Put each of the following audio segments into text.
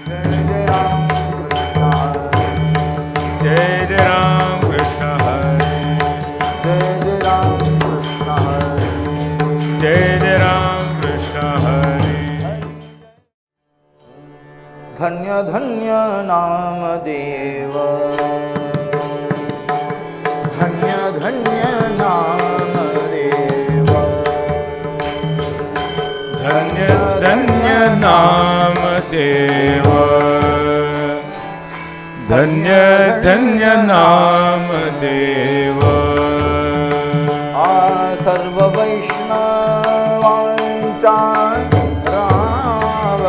जय जय राम कृष्ण हरे जय राम कृष्ण हरे जय जय राम कृष्ण हरे धन्य धन्य नाम देव धन्य धन्य नाम देव धन्य धन्य नाम देव धन्य धन्य नाम देव सर्व वैष्णवांचा राव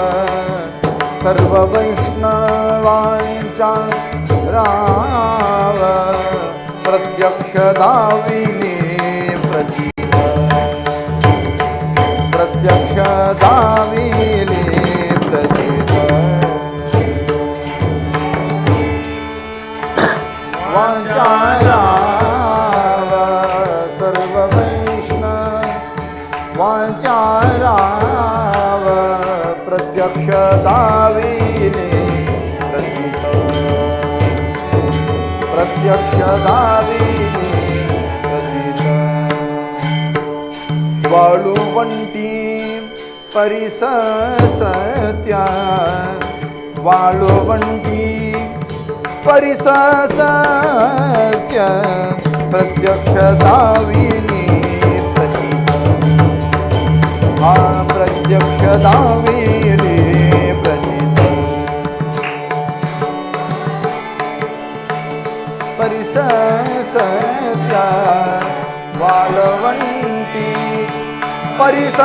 सर्व वैष्णवांचा राव प्रत्यक्ष दाविले प्रचित प्रत्यक्ष दाविले प्रचित वाचा राव सर्व वैष्णवांचा राव प्रत्यक्ष दाविले प्रचित प्रत्यक्ष दाविले प्रचित वाळुवंटी परिससत्या वाळुवंटी परिससत्य प्रत्यक्ष दाविले प्रचित प्रत्यक्ष दाविले प्रचित परिससत्या वाळवंटी परिससत्या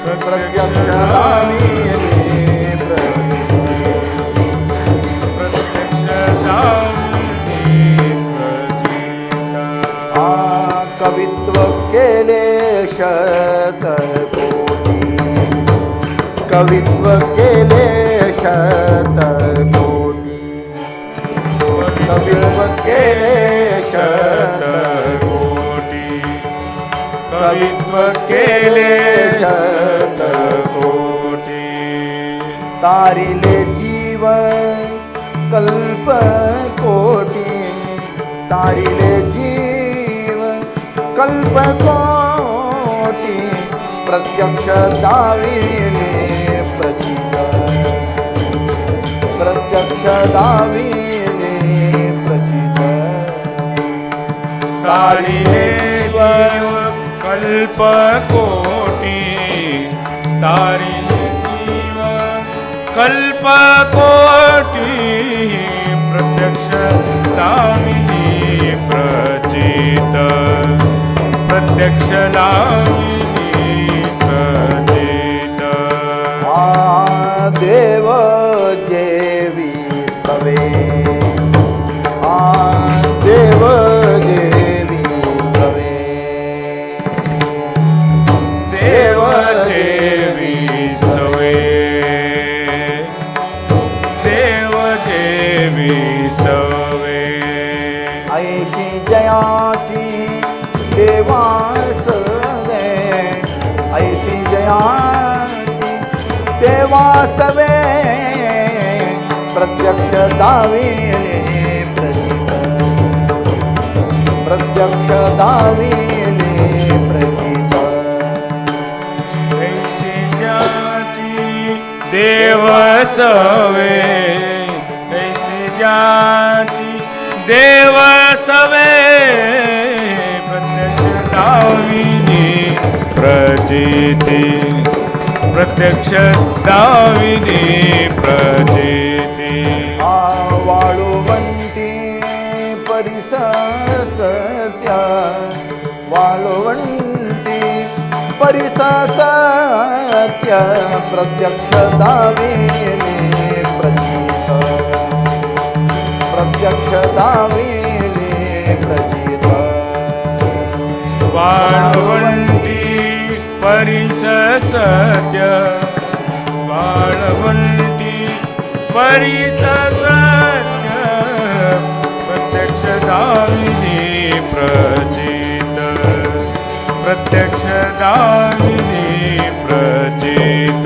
प्रत्यक्ष दाविले कवित्व केले शतकोटी कवित्व केले शतकोटी कवित्व केले शतकोटी कवित्व केले शतकोटी तारिले जीवन कल्प कोटी तारिले जीवन कल्प कोटी प्रत्यक्ष दाविले प्रचित प्रत्यक्ष दाविले प्रचित तारिले जीव कल्प कोटी तारिले जीव कल्प कोटी प्रत्यक्ष दाविले प्रचित प्रत्यक्ष दाविले प्रचित देव देवी सवे देव देवी सवे देव देवी सवे देव देवी सवे ऐशी जयाची देवा सवे ऐशी जयाची देवा सवे प्रत्यक्ष दाविले प्रचित प्रत्यक्ष दाविले प्रचित ऐशी जाती देव सवे ऐशी जाती देव सवे प्रत्यक्ष दाविले प्रचिती प्रत्यक्ष दाविले प्रचिती वाळुवंटी परिससत्या वाळुवंटी परिससत्या प्रत्यक्ष दाविले प्रचित प्रत्यक्ष दाविले प्रचित वाळवंटी परिससत्य वाळवंटी परिससत्य प्रत्यक्ष दाविले प्रचित प्रत्यक्ष दाविले प्रचित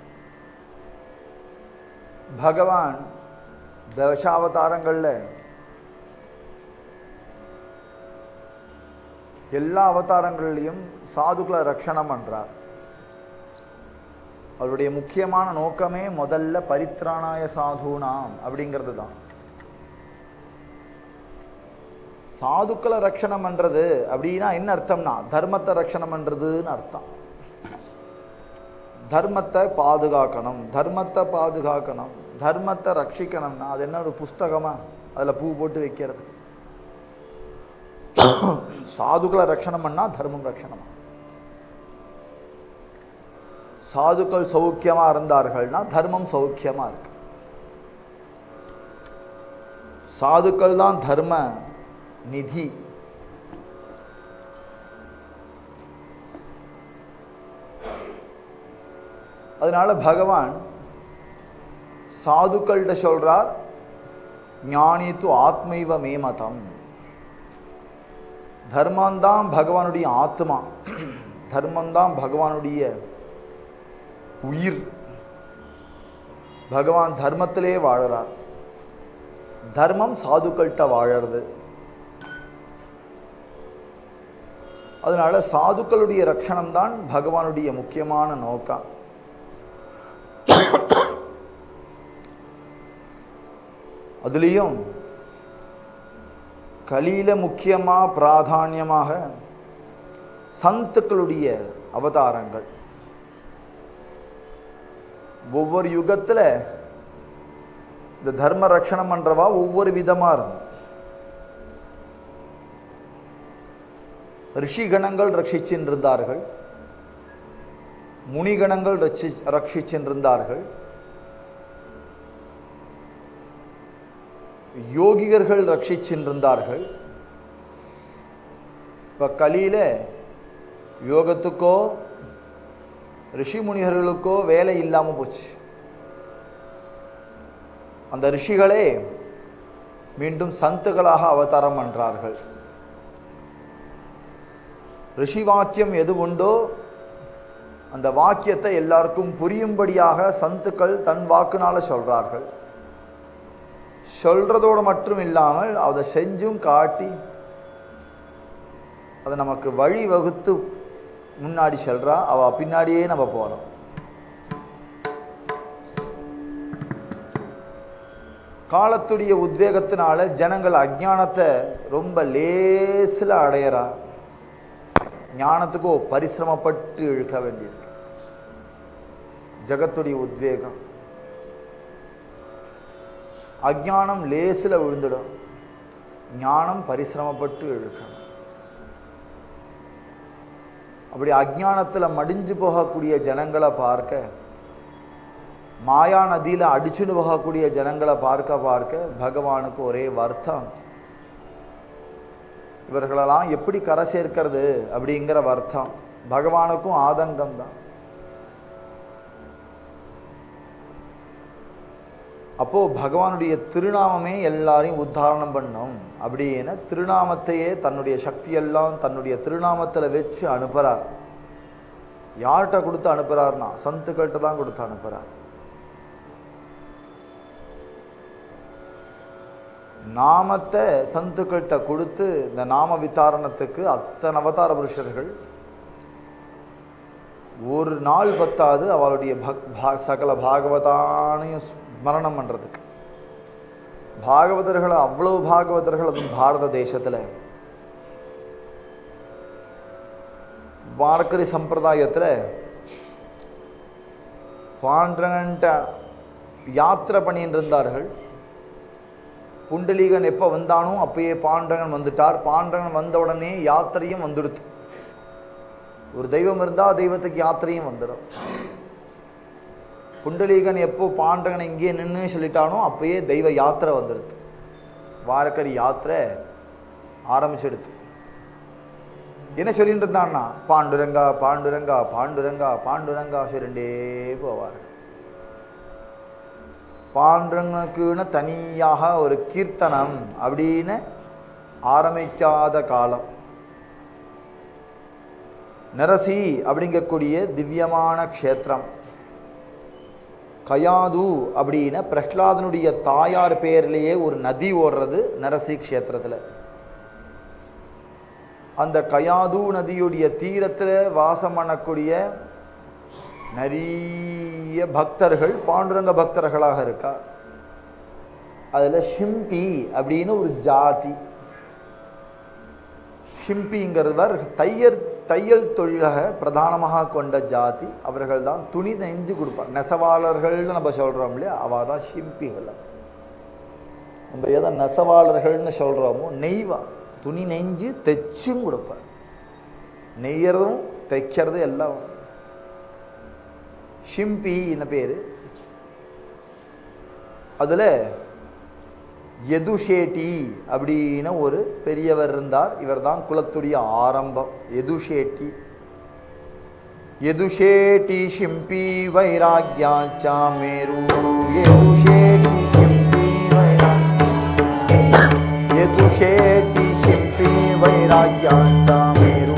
பகவான் தசாவதாரங்களில் எல்லா அவதாரங்கள்லையும் சாதுக்களை ரட்சணம் பண்ணுறார். அவருடைய முக்கியமான நோக்கமே முதல்ல பரித்ராணாய சாதுனாம் அப்படிங்கிறது தான். சாதுக்களை ரட்சணம் பண்ணுறது அப்படின்னா என்ன அர்த்தம்னா தர்மத்தை ரட்சணம் பண்ணுறதுன்னு அர்த்தம். தர்மத்தை பாதுகாக்கணும், தர்மத்தை பாதுகாக்கணும், தர்மத்தை ரட்சிக்கணும்னா அது என்ன ஒரு புஸ்தகமா அதில் பூ போட்டு வைக்கிறது? சாதுக்களை ரட்சணம் பண்ணால் தர்மம் ரட்சணமா. சாதுக்கள் சௌக்கியமாக இருந்தார்கள்னா தர்மம் சௌக்கியமாக இருக்கு. சாதுக்கள் தான் தர்ம நிதி. அதனால பகவான் சாதுக்கள்கிட்ட சொல்றார், ஞானி து ஆத்மைவ மே மதம். தர்மந்தான் பகவானுடைய ஆத்மா, தர்மந்தான் பகவானுடைய உயிர். பகவான் தர்மத்திலே வாழறார். தர்மம் சாதுக்கள்கிட்ட வாழறது. அதனால சாதுக்களுடைய ரட்சணம் தான் பகவானுடைய முக்கியமான நோக்கம். அதுலேயும் கலியில முக்கியமாக பிராதானியமாக சந்துக்களுடைய அவதாரங்கள். ஒவ்வொரு யுகத்தில் இந்த தர்ம ரட்சணம் பண்றவா ஒவ்வொரு விதமாக இருக்கும். ரிஷிகணங்கள் ரட்சிச்சின்றிருந்தார்கள், முனிகணங்கள் ரட்சிச்சின்றிருந்தார்கள், யோகிகர்கள் ரட்சிச்சின்றிருந்தார்கள். இப்போ கலியில யோகத்துக்கோ ரிஷி முனிகர்களுக்கோ வேலை இல்லாமல் போச்சு. அந்த ரிஷிகளே மீண்டும் சந்துகளாக அவதாரம் பண்றார்கள். ரிஷி வாக்கியம் எது உண்டோ அந்த வாக்கியத்தை எல்லாருக்கும் புரியும்படியாக சந்துக்கள் தன் வாக்குனால சொல்றார்கள். சொல்றதோடு மட்டும் இல்லாமல் அதை செஞ்சும் காட்டி அதை நமக்கு வழி வகுத்து முன்னாடி சொல்றா. அவ பின்னாடியே நம்ம போறோம். காலத்துடைய உத்வேகத்தினால ஜனங்கள் அஜ்ஞானத்தை ரொம்ப லேசில் அடையறா. ஞானத்துக்கோ பரிசிரமப்பட்டு இழுக்க வேண்டியிருக்கு. ஜகத்துடைய உத்வேகம், அஜ்ஞானம் லேசில் விழுந்துடும், ஞானம் பரிசிரமப்பட்டு இழுக்கணும். அப்படி அஜ்ஞானத்தில் மடிஞ்சு போகக்கூடிய ஜனங்களை பார்க்க, மாயா நதியில் அடிச்சுன்னு போகக்கூடிய ஜனங்களை பார்க்க பார்க்க பகவானுக்கு ஒரே வருத்தம். இவர்களெல்லாம் எப்படி கரை சேர்க்கிறது அப்படிங்கிற வருத்தம். பகவானுக்கும் ஆதங்கம் தான். அப்போ பகவானுடைய திருநாமமே எல்லாரையும் உத்தாரணம் பண்ணும் அப்படின்னு திருநாமத்தையே தன்னுடைய சக்தியெல்லாம் தன்னுடைய திருநாமத்தில் வச்சு அனுப்புகிறார். யார்கிட்ட கொடுத்து அனுப்புகிறார்னா சந்துக்கள்கிட்ட தான் கொடுத்து அனுப்புகிறார். நாமத்தை சந்துக்கள்கிட்ட கொடுத்து இந்த நாம வித்தாரணத்துக்கு அத்தனை அவதார புருஷர்கள் ஒரு நாள் பத்தாது அவளுடைய சகல பாகவதானையும் ஸ்மரணம் பண்ணுறதுக்கு. பாகவதர்கள் அவ்வளவு பாகவதர்கள் அதுவும் பாரத தேசத்தில் வார்க்கரி சம்பிரதாயத்தில் பாண்டரன்ட்ட யாத்திரை பண்ணிட்டு இருந்தார்கள். புண்டலீகன் எப்போ வந்தானோ அப்பயே பாண்டரங்கன் வந்துட்டார். பாண்டரங்கன் வந்த உடனே யாத்திரையும் வந்துடுது. ஒரு தெய்வம் இருந்தால் தெய்வத்துக்கு யாத்திரையும் வந்துடும். புண்டலீகன் எப்போ பாண்டரங்கனை இங்கேயே நின்று சொல்லிட்டானோ அப்பயே தெய்வ யாத்திரை வந்துடுது. வாரக்கரி யாத்திரை ஆரம்பிச்செடுத்து என்ன சொல்லிட்டு இருந்தான்னா பாண்டுரங்கா பாண்டுரங்கா பாண்டுரங்கா பாண்டுரங்கா சொல்லிண்டே போவார். பாண்டுரங்கனுக்குன்னு தனியாக ஒரு கீர்த்தனம் அப்படின்னு ஆரம்பிக்காத காலம். நரசி அப்படிங்கக்கூடிய திவ்யமான க்ஷேத்திரம் கயாது அப்படின்னா பிரஹ்லாதனுடைய தாயார் பெயர்லேயே ஒரு நதி ஓடுறது நரசி க்ஷேத்திரத்தில். அந்த கயாது நதியுடைய தீரத்தில் வாசம் பண்ணக்கூடிய நிறைய பக்தர்கள் பாண்டுரங்க பக்தர்களாக இருக்கா. அதில் ஷிம்பி அப்படின்னு ஒரு ஜாதி. ஷிம்பிங்கிறவர் தையல் தொழிலாக பிரதானமாக கொண்ட ஜாதி. அவர்கள் தான் துணி நெஞ்சு கொடுப்பார். நெசவாளர்கள்னு நம்ம சொல்கிறோம் இல்லையா, அவள் தான் ஷிம்பிகள். நம்ம எதை நெசவாளர்கள்னு சொல்கிறோமோ நெய்வா, துணி நெஞ்சு தைச்சும் கொடுப்பார். நெய்யறதும் தைக்கிறதும் எல்லாம் ஷிம்பின்னு பேர். அதில் யதுஷேட்டி அப்படின்னு ஒரு பெரியவர் இருந்தார். இவர் தான் குலத்துடைய ஆரம்பம். யதுஷேட்டி ஷிம்பி வைராக்யாச்சா மேரு. யதுஷேட்டி ஷிம்பி யதுஷேட்டி ஷிம்பி வைராக்யாச்சா மேரு.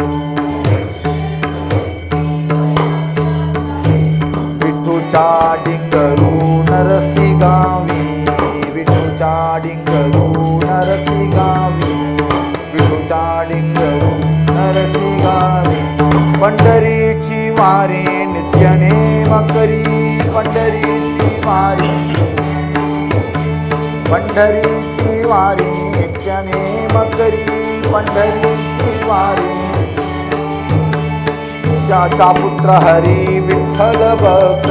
விட்டு சாடிங்கரு நரசிகாவி. चाडिंगरू नरसिंगावी. विठू चाडिंगरू नरसिंगावी. पंढरीची वारी नित्य नेम करी. पंढरीची वारी. पंढरीची वारी नित्य नेम करी. पंढरीची वारी. ज्याचा पुत्र हरी विठ्ठल भक्त.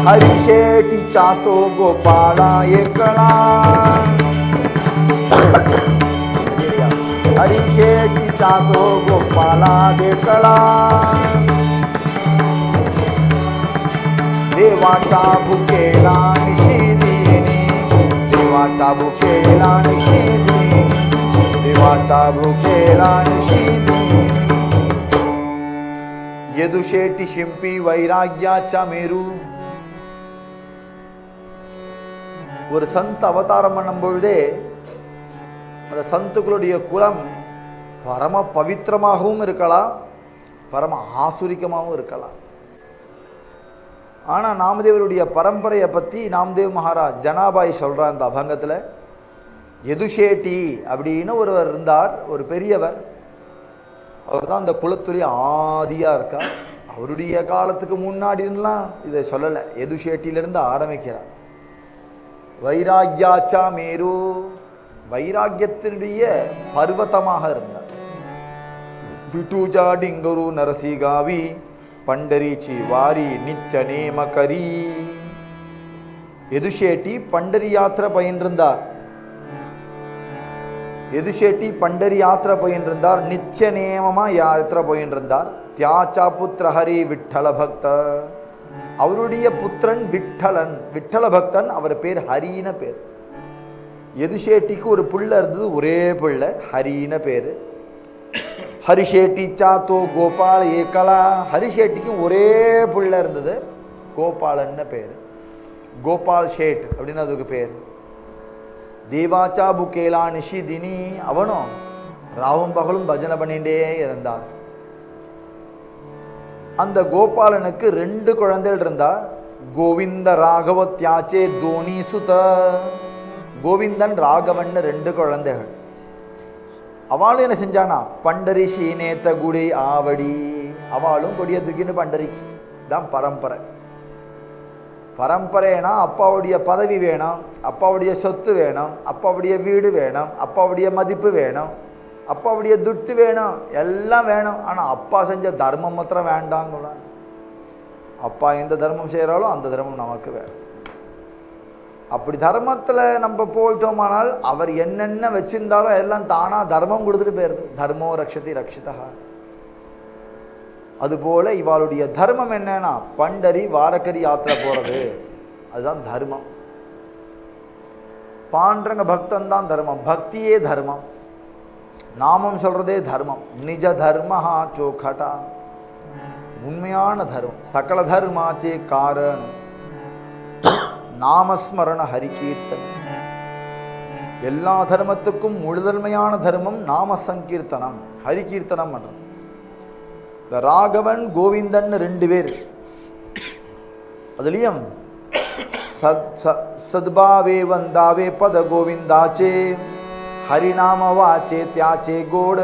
हरिशेटीचा तो गोपाळा एकला. हरिशेटीचा तो गोपाळा देखला. देवाचा भुकेला निशिदिनी. देवाचा भुकेला निशिदिनी. देवाचा भुकेला निशिदिनी. यदुशेटी शिंपी वैराग्याचा मेरू. ஒரு சந்த் அவதாரம் பண்ணும் பொழுதே அந்த சந்துக்களுடைய குலம் பரம பவித்திரமாகவும் இருக்கலாம், பரம ஆசுரிக்கமாகவும் இருக்கலாம். ஆனால் நாமதேவருடைய பரம்பரையை பற்றி நாமதேவ் மகாராஜ் ஜனாபாய் சொல்கிறார் அந்த அபங்கத்தில். யதுஷேட்டி அப்படின்னு ஒருவர் இருந்தார், ஒரு பெரியவர். அவர் தான் அந்த குலத்துடைய ஆதியாக இருக்கார். அவருடைய காலத்துக்கு முன்னாடி இருந்தெல்லாம் இதை சொல்லலை, யதுஷேட்டியிலிருந்து ஆரம்பிக்கிறார். வைராக்யாச்சா மேரு, வைராக்கியத்தினுடைய பர்வதமாக இருந்தார். விட்டுஜாடிங்கரு நரசிகாவி. பண்டரிச்சி வாரி நித்ய நேமகரி. யதுஷேட்டி பண்டரி யாத்திரை பயின்றிருந்தார். யதுஷேட்டி பண்டரி யாத்திரை பயின்றிருந்தார். நித்திய நேமமா யாத்திரை பயின்றிருந்தார். தியாச்சா புத்திர ஹரி விட்டல பக்த. அவருடைய புத்திரன் விட்டலன், விட்டல பக்தன். அவர் பேர் ஹரின பேர். யதுஷேட்டிக்கு ஒரு பிள்ளை இருந்தது, ஒரே பிள்ளை, ஹரின பேர். ஹரிஷேட்டி சாத்தோ கோபால் ஏகலா. ஹரிஷேட்டிக்கும் ஒரே பிள்ளை இருந்தது, கோபாலன்னு பேர். கோபால் ஷேட் அப்படின்னு அதுக்கு பேர். தேவாச்சா புகேலா நிஷிதினி. அவனும் ராவும் பகலும் பஜனை பண்ணிகிட்டே இருந்தார். அந்த கோபாலனுக்கு 2 குழந்தைகள் இருந்தா. கோவிந்த ராகவ தியாச்சே தோனி சுத. கோவிந்தன் ராகவன் 2 குழந்தைகள். அவளும் என்ன செஞ்சானா, பண்டரி சீனேத்த குடி ஆவடி. அவளும் கொடிய தூக்கின்னு பண்டரிக்கு தான் பரம்பரை. பரம்பரைனா அப்பாவுடைய பதவி வேணும், அப்பாவுடைய சொத்து வேணும், அப்பாவுடைய வீடு வேணும், அப்பாவுடைய மதிப்பு வேணும், அப்பாவுடைய துட்டு வேணும், எல்லாம் வேணும். ஆனால் அப்பா செஞ்ச தர்மம் மாத்திரம் வேண்டாங்கள. அப்பா எந்த தர்மம் செய்கிறாலோ அந்த தர்மம் நமக்கு வேணும். அப்படி தர்மத்தில் நம்ம போயிட்டோமானால் அவர் என்னென்ன வச்சிருந்தாரோ எல்லாம் தானாக தர்மம் கொடுத்துட்டு போயிடுது. தர்மோ ரக்ஷதி ரக்ஷிதா. அதுபோல் இவாளுடைய தர்மம் என்னன்னா, பண்டரி வாரக்கரி யாத்திரை போகிறது, அதுதான் தர்மம். பாண்டரங்க பக்தன் தான் தர்மம். பக்தியே தர்மம். நாமம் சொல்கிறதே தர்மம். நிஜ தர்மஹா சோகட்டா. உண்மையான தர்மம். சகல தர்மாச்சே காரணம் நாமஸ்மரண ஹரிகீர்த்தன். எல்லா தர்மத்துக்கும் முழுதன்மையான தர்மம் நாம சங்கீர்த்தனம், ஹரி கீர்த்தனம் பண்ணுறது. இந்த ராகவன் கோவிந்தன் 2 பேர். அதுலேயும் சத்பாவே வந்தாவே பத கோவிந்தாச்சே ஹரிநாம வாச்சே தியாச்சே கோட.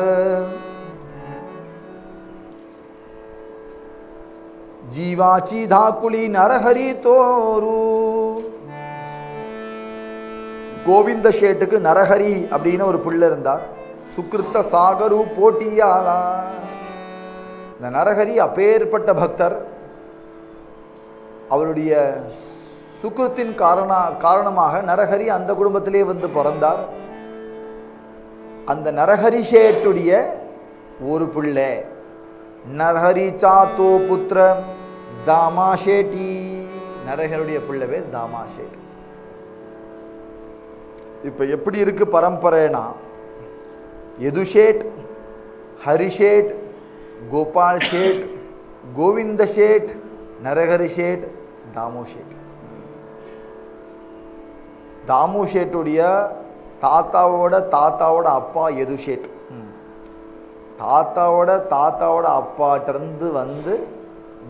ஜீவாச்சி தாக்குலி நரஹரி தோரு. கோவிந்த ஷேட்டுக்கு நரஹரி அப்படின்னு ஒரு பிள்ளை இருந்தார். சுக்ருத்த சாகரு போட்டியாலா. இந்த நரஹரி அப்பேற்பட்ட பக்தர். அவருடைய சுக்ருத்தின் காரணமாக நரஹரி அந்த குடும்பத்திலே வந்து பிறந்தார். அந்த நரஹரி ஷேட்டுடைய ஒரு பிள்ளை நரஹரி சாத்தோ புத்திர தாமா ஷேட்டி. நரஹருடைய பிள்ளை பேர் தாமா ஷேட். இப்போ எப்படி இருக்கு பரம்பரைனா, யதுஷேட், ஹரிஷேட், கோபால் ஷேட், கோவிந்த ஷேட், நரஹரி ஷேட், தாமு ஷேட். தாமு ஷேட்டுடைய தாத்தாவோட அப்பா யதுஷேட். தாத்தாவோட அப்பாட்டிருந்து வந்து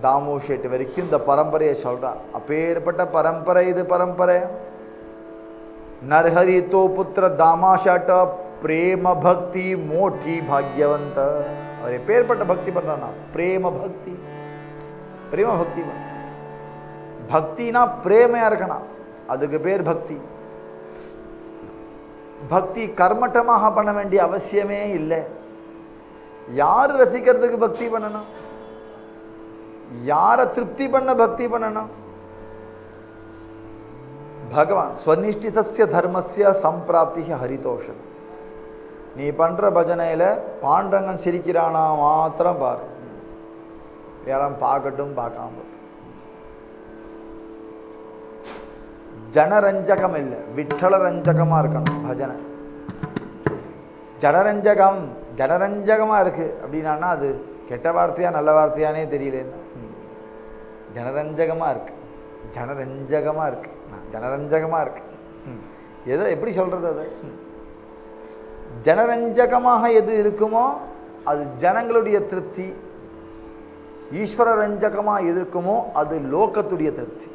தாமு ஷேட் வரைக்கும் இந்த பரம்பரையை சொல்கிறார். அப்பேற்பட்ட பரம்பரை இது. பரம்பரை நரஹரி தோ புத்திர தாமா ஷாட்ட பிரேம பக்தி மோட்டி பாக்யவந்த. அவர் எப்பேற்பட்ட பக்தி பண்ணுறான்னா பிரேம பக்தி. பிரேம பக்தி பக்தினா பிரேமையாக இருக்கணும், அதுக்கு பேர் பக்தி. பக்தி கர்மட்டமாக பண்ண வேண்டிய அவசியமே இல்லை. யார் ரசிக்கிறதுக்கு பக்தி பண்ணணும், யாரை திருப்தி பண்ண பக்தி பண்ணணும்? பகவான் ஸ்வநிஷ்டிதஸ்ய தர்மஸ்ய சம்பிராப்தி ஹரிதோஷம். நீ பண்ணுற பஜனையில் பாண்டரங்கன் சிரிக்கிறானா மாத்திரம் பாரு, யாரும் பார்க்கட்டும் பார்க்காம. ஜனரஞ்சகம் இல்லை, விட்டலரஞ்சகமாக இருக்கணும் பஜனை. ஜனரஞ்சகமாக இருக்குது அப்படின்னா அது கெட்ட வார்த்தையா நல்ல வார்த்தையானே தெரியலன்னு. ஜனரஞ்சகமாக இருக்கு, ஜனரஞ்சகமாக இருக்கு. எதை எப்படி சொல்கிறது? அது ஜனரஞ்சகமாக எது இருக்குமோ அது ஜனங்களுடைய திருப்தி. ஈஸ்வர ரஞ்சகமாக எது இருக்குமோ அது லோகத்துடைய திருப்தி.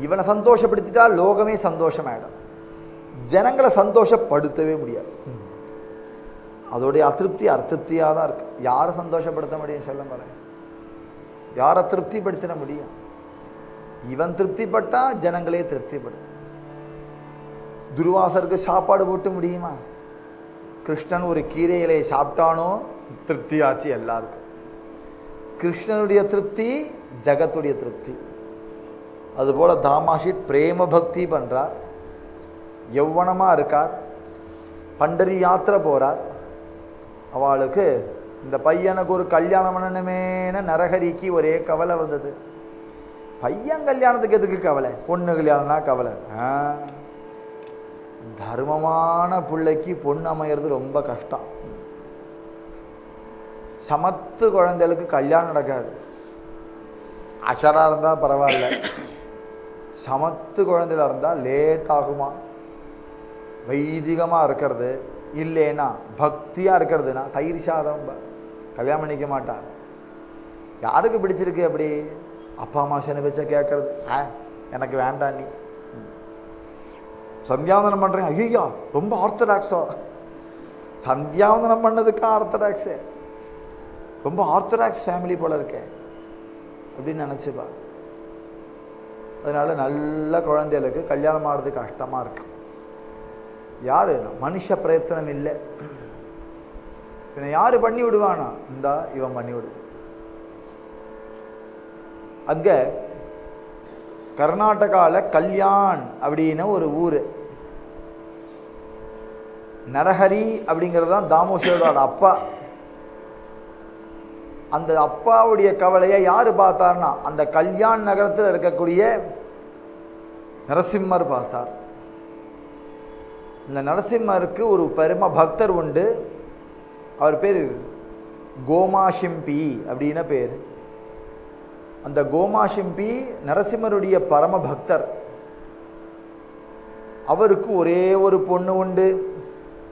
இவனை சந்தோஷப்படுத்திட்டா லோகமே சந்தோஷமாயிடும். ஜனங்களை சந்தோஷப்படுத்தவே முடியாது. அதோடைய அதிருப்தி அர்த்தத்தியாக தான் இருக்கு. யாரை சந்தோஷப்படுத்த முடியும் சொல்லுங்களேன்? யாரை திருப்திப்படுத்தின முடியும்? இவன் திருப்திப்பட்டா ஜனங்களே திருப்திப்படுத்து. துர்வாசருக்கு சாப்பாடு போட்டு முடியுமா? கிருஷ்ணன் ஒரு கீரை இலையை சாப்பிட்டானோ திருப்தியாச்சு எல்லாருக்கும். கிருஷ்ணனுடைய திருப்தி ஜகத்துடைய திருப்தி. அதுபோல் தாமாஷிட் பிரேம பக்தி பண்ணுறார், யௌவனமாக இருக்கார், பண்டரி யாத்திரை போகிறார். அவளுக்கு இந்த பையனுக்கு ஒரு கல்யாணம் பண்ணணுமேனு நரஹரிக்கு ஒரே கவலை வந்தது. பையன் கல்யாணத்துக்கு எதுக்கு கவலை, பொண்ணு கல்யாணம்னா கவலை. தர்மமான பிள்ளைக்கு பொண்ணு அமைகிறது ரொம்ப கஷ்டம். சமத்து குழந்தைகளுக்கு கல்யாணம் நடக்காது. அஷராக இருந்தால் பரவாயில்ல, சமத்து குழந்தையில் இருந்தால் லேட் ஆகுமா. வைதிகமாக இருக்கிறது இல்லைன்னா பக்தியாக இருக்கிறதுனா தயிர் சாதம் கல்யாணம் பண்ணிக்க மாட்டா. யாருக்கு பிடிச்சிருக்கு அப்படி? அப்பா அம்மா சனி வச்ச கேட்கறது, எனக்கு வேண்டாம் நீ. சந்தியாவந்தனம் பண்ணுறேன், ஐயோ ரொம்ப ஆர்த்தடாக்ஸோ. சந்தியாவந்தனம் பண்ணதுக்கு ஆர்த்தடாக்ஸு, ரொம்ப ஆர்த்தடாக்ஸ் ஃபேமிலி போல் இருக்கே அப்படின்னு நினச்சிப்பா. அதனால் நல்ல குழந்தைகளுக்கு கல்யாணம் ஆகிறது கஷ்டமாக இருக்கு. யார் மனுஷ பிரயத்தனம் இல்லை. பின்ன யார் பண்ணி விடுவானா? இந்தா இவன் பண்ணி விடு. அங்கே கர்நாடகாவில் கல்யாண் அப்படின்னு ஒரு ஊர். நரஹரி அப்படிங்கிறது தான் தாமோஷரோட அப்பா. அந்த அப்பாவுடைய கவலையை யார் பார்த்தார்னா அந்த கல்யாண் நகரத்தில் இருக்கக்கூடிய நரசிம்மர் பார்த்தார். இந்த நரசிம்மருக்கு ஒரு பெரும பக்தர் உண்டு. அவர் பேர் கோமாஷிம்பி அப்படின்னு பேர். அந்த கோமாஷிம்பி நரசிம்மருடைய பரம பக்தர். அவருக்கு ஒரே ஒரு பொண்ணு உண்டு,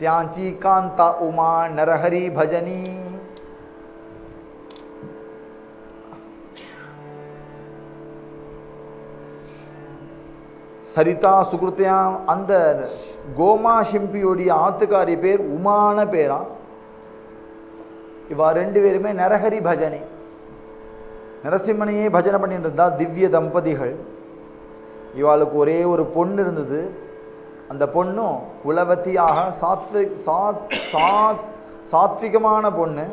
त्यांची कांता उमा नरहरी भजनी. சரிதா சுகிருத்தியாம். அந்த கோமா சிம்பியோடைய ஆத்துக்காரி பேர் உமான பேரா. இவா ரெண்டு பேருமே நரஹரி பஜனை, நரசிம்மனையே பஜனை பண்ணிட்டு இருந்தா திவ்ய தம்பதிகள். இவாளுக்கு ஒரே ஒரு பொண்ணு இருந்தது. அந்த பொண்ணும் குலவத்தியாக சாத்விகமான பொண்ணு.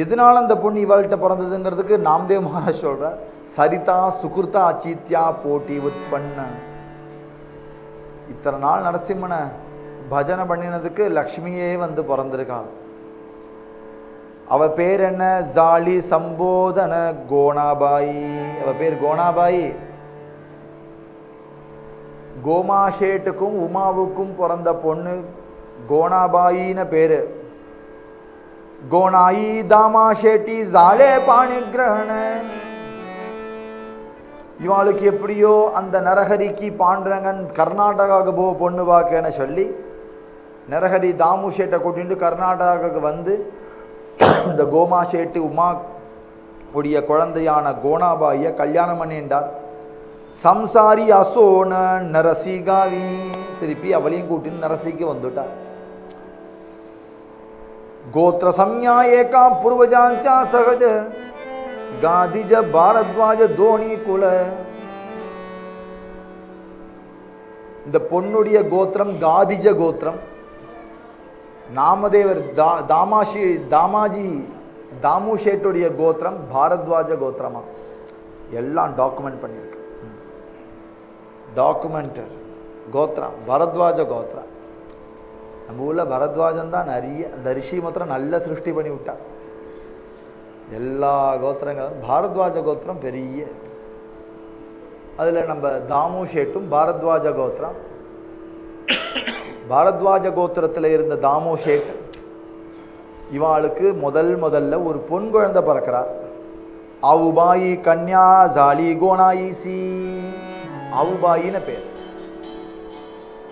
எதனால அந்த பொண்ணு இவாள்கிட்ட பிறந்ததுங்கிறதுக்கு நாம்தேவ் மகாராஜ் சொல்கிறார், சரிதா சுகிருத்தா அச்சித்யா போட்டி உட்பண்ண. இத்தனை நாள் நரசிம்மனை பஜனை பண்ணினதுக்கு லக்ஷ்மியே வந்து பிறந்திருக்காள். அவ பேர் என்ன? ஜாலி சம்போதன கோணாபாயி. அவ பேர் கோணாபாயி. கோமாஷேட்டுக்கும் உமாவுக்கும் பிறந்த பொண்ணு கோணாபாயின்னு பேரு. கோணாயி தாமாஷேட்டி ஜாலே பாணி கிரகண. இவாளுக்கு எப்படியோ அந்த நரஹரிக்கு பாண்டரங்கன் கர்நாடகாவுக்கு போ பொண்ணு பார்க்கன்னு சொல்லி நரஹரி தாமு ஷேட்டை கூட்டிட்டு கர்நாடகாவுக்கு வந்து இந்த கோமா ஷேட்டு உமா உடைய குழந்தையான கோணாபாயை கல்யாணம் பண்ணிண்டார். சம்சாரி அசோன நரசிகாவி. திருப்பி அவளையும் கூட்டின்னு நரசிக்கு வந்துட்டார். கோத்திர சம்யா ஏகா பூர்வஜாஞ்சா சகஜ காதிஜ பாரத்வாஜ தோனி குல. இந்த பொண்ணுடைய கோத்திரம் காதிஜ கோத்திரம். நாமதேவர் தாமாஜி தாமு ஷேட்டுடைய கோத்திரம் பாரத்வாஜ கோத்திரமா. எல்லாம் டாக்குமெண்ட் பண்ணியிருக்கு. டாக்குமெண்டட் கோத்திரம் பரத்வாஜ கோத்திரம். நம்ம ஊரில் பரத்வாஜன் தான் நிறைய. அந்த ரிஷி மாத்திரம் நல்ல சிருஷ்டி பண்ணி விட்டார். எல்லா கோத்திரங்களும் பாரத்வாஜ கோத்திரம் பெரிய. அதில் நம்ம தாமு ஷேட்டும் பாரத்வாஜ கோத்திரம். பாரத்வாஜ கோத்திரத்தில் இருந்த தாமு ஷேட் இவாளுக்கு முதல்ல ஒரு பொன் குழந்தை பிறக்கிறார். அவுபாயி கன்யா ஜாலி கோணாயி சி. அவுபாயின்னு பேர்.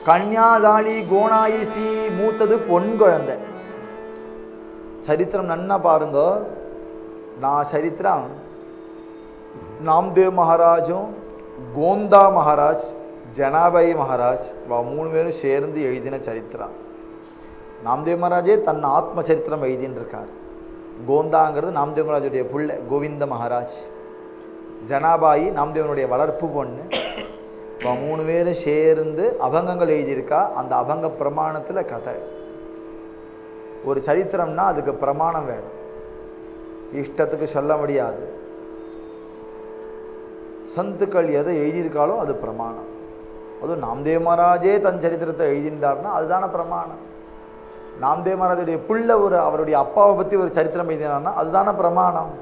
கன்யா ஜாலி கோணாயி சி. மூத்தது பொன் குழந்தை. சரித்திரம் நன்னா பாருங்க. நான் சரித்திரம் நாம்தேவ் மகாராஜும் கோந்தா மகாராஜ் ஜனாபாய் மகாராஜ் வா 3 பேரும் சேர்ந்து எழுதின சரித்திரம். நாம்தேவ் மகாராஜே தன் ஆத்ம சரித்திரம் எழுதின்னு இருக்கார். கோந்தாங்கிறது நாம்தேவ் மகாராஜுடைய புள்ள கோவிந்த மகாராஜ். ஜனாபாயி நாம்தேவனுடைய வளர்ப்பு பொண்ணு. வா 3 பேரும் சேர்ந்து அபங்கங்கள் எழுதியிருக்கா. அந்த அபங்க பிரமாணத்தில் கதை. ஒரு சரித்திரம்னா அதுக்கு பிரமாணம் வேணும். இஷ்டத்துக்கு சொல்ல முடியாது. சந்துக்கள் எதை எழுதியிருக்காலோ அது பிரமாணம். அதுவும் நாம்தேவ் மகாராஜே தன் சரித்திரத்தை எழுதிட்டார்னா அதுதான பிரமாணம். நாம்தேவ் மகாராஜுடைய பிள்ளை அவருடைய அப்பாவை பற்றி ஒரு சரித்திரம் எழுதினார்னா அதுதான பிரமாணம்.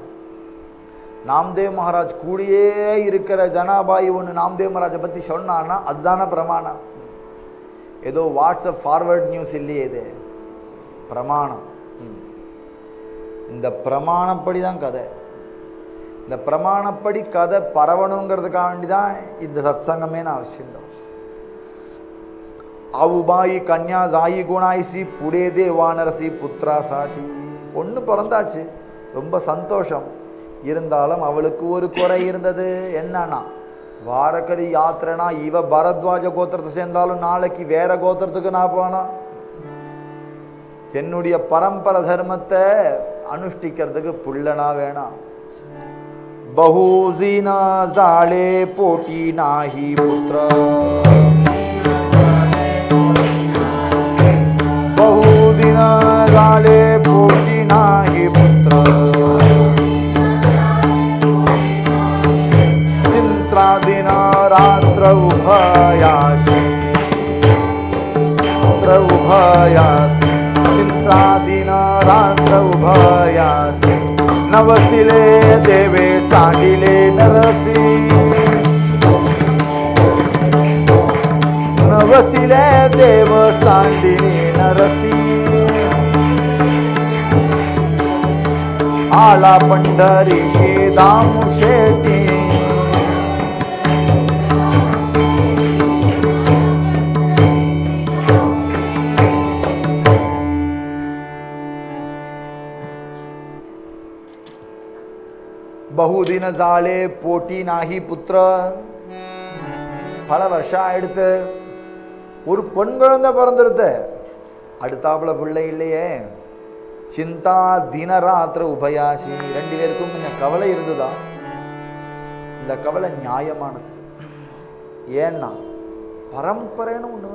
நாம்தேவ் மகாராஜ் கூடயே இருக்கிற ஜனாபாய் ஒன்று நாம்தேவ் மகாராஜை பற்றி சொன்னான்னா அதுதான பிரமாணம். ஏதோ வாட்ஸ்அப் ஃபார்வர்ட் நியூஸ் இல்லையே, இது பிரமாணம். இந்த பிரமாணப்படி தான் கதை. இந்த பிரமாணப்படி கதை பரவணுங்கிறதுக்காக வேண்டி தான் இந்த சத்சங்கமே நான் அவசியம். அவுபாயி கன்யா ஜாயி குணாயிசி புடே தேவானரசி புத்ரா சாட்டி. பொண்ணு பிறந்தாச்சு, ரொம்ப சந்தோஷம். இருந்தாலும் அவளுக்கு ஒரு குறை இருந்தது. என்னன்னா வாரக்கரி யாத்திரைனா இவ பரத்வாஜ கோத்திரத்தை சேர்ந்தாலும் நாளைக்கு வேற கோத்திரத்துக்கு நான் போனா என்னுடைய பரம்பரை தர்மத்தை அனுஷ்டிக்கிறதுக்கு புள்ளனா வேணாம். பஹூசினா ஜாலே போட்டி நாஹி புத்ர. பஹூசினா ஜாலே போட்டி நாஹி புத்ர. சிந்த்ராதினா ராத்திர உபயாசி. உபயாசி चिंत्रादिना रात्र उभयासी. नवसिले देवे सांडिले नरसी. नवसिले देव सांडिले नरसी. आला पंढरी शे दामू शेटी. बहुदिन झाले पोटी नाही पुत्र. பல வருஷம் ஆயிடுத்து, ஒரு பொன் குழந்தை பிறந்துடுத்து, அடுத்தாப்புல பிள்ளை இல்லையே. சிந்தா தினராத்திர உபயாசி, ரெண்டு பேருக்கும் கொஞ்சம் கவலை இருந்துதான். இந்த கவலை நியாயமானது. ஏன்னா பரம்பரைன்னு ஒன்று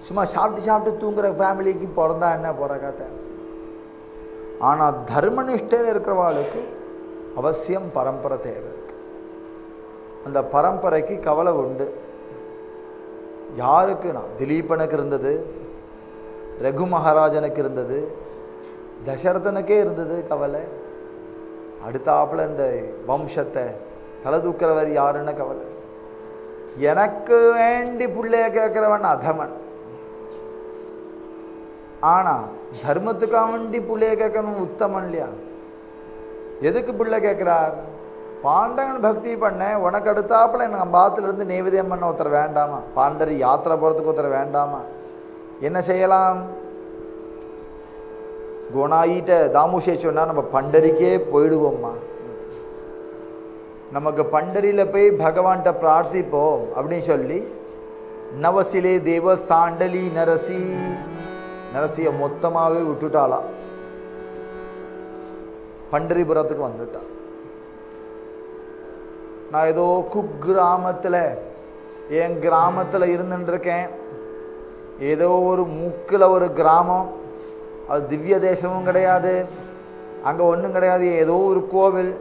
சும்மா சாப்பிட்டு சாப்பிட்டு தூங்குற ஃபேமிலிக்கு பிறந்தா என்ன போகிற காட்ட. ஆனால் தர்மனிஷ்டையில் இருக்கிறவாளுக்கு அவசியம் பரம்பரை தேவை இருக்கு. அந்த பரம்பரைக்கு கவலை உண்டு. யாருக்குன்னா திலீபனுக்கு இருந்தது, ரகு மகாராஜனுக்கு இருந்தது, தசரதனுக்கே இருந்தது கவலை. அடுத்தாப்புல இந்த வம்சத்தை தலை தூக்கிறவர் யாருன்னு கவலை. எனக்கு வேண்டி பிள்ளைய கேட்கிறவன் அதமன். ஆனா தர்மத்துக்காக வேண்டி பிள்ளைய கேட்கணும் உத்தமன் இல்லையா? எதுக்கு பிள்ளை கேட்கிறார்? பாண்டவன் பக்தி பண்ண, உனக்கு அடுத்தாப்புல என் பாத்துல இருந்து நைவேத்தியம் பண்ண ஒருத்தர் வேண்டாமா? பாண்டரி யாத்திரை போகிறதுக்கு ஒருத்தர் வேண்டாமா? என்ன செய்யலாம்? குணாயிட்ட தாமுஷே சொன்னா நம்ம பண்டரிக்கே போயிடுவோம்மா. நமக்கு பண்டரியில் போய் பகவான்கிட்ட பிரார்த்திப்போம் அப்படின்னு சொல்லி நவசிலே தேவ சாண்டலி நரசிய மொத்தமாகவே விட்டுட்டாளாம். பண்டரிபுரத்துக்கு வந்துட்டா. நான் ஏதோ குக்கிராமத்தில் என் கிராமத்தில் இருந்துட்டுருக்கேன். ஏதோ ஒரு மூக்கில் ஒரு கிராமம், அது திவ்ய தேசமும் கிடையாது, அங்கே ஒன்றும் கிடையாது. ஏதோ ஒரு கோவில்,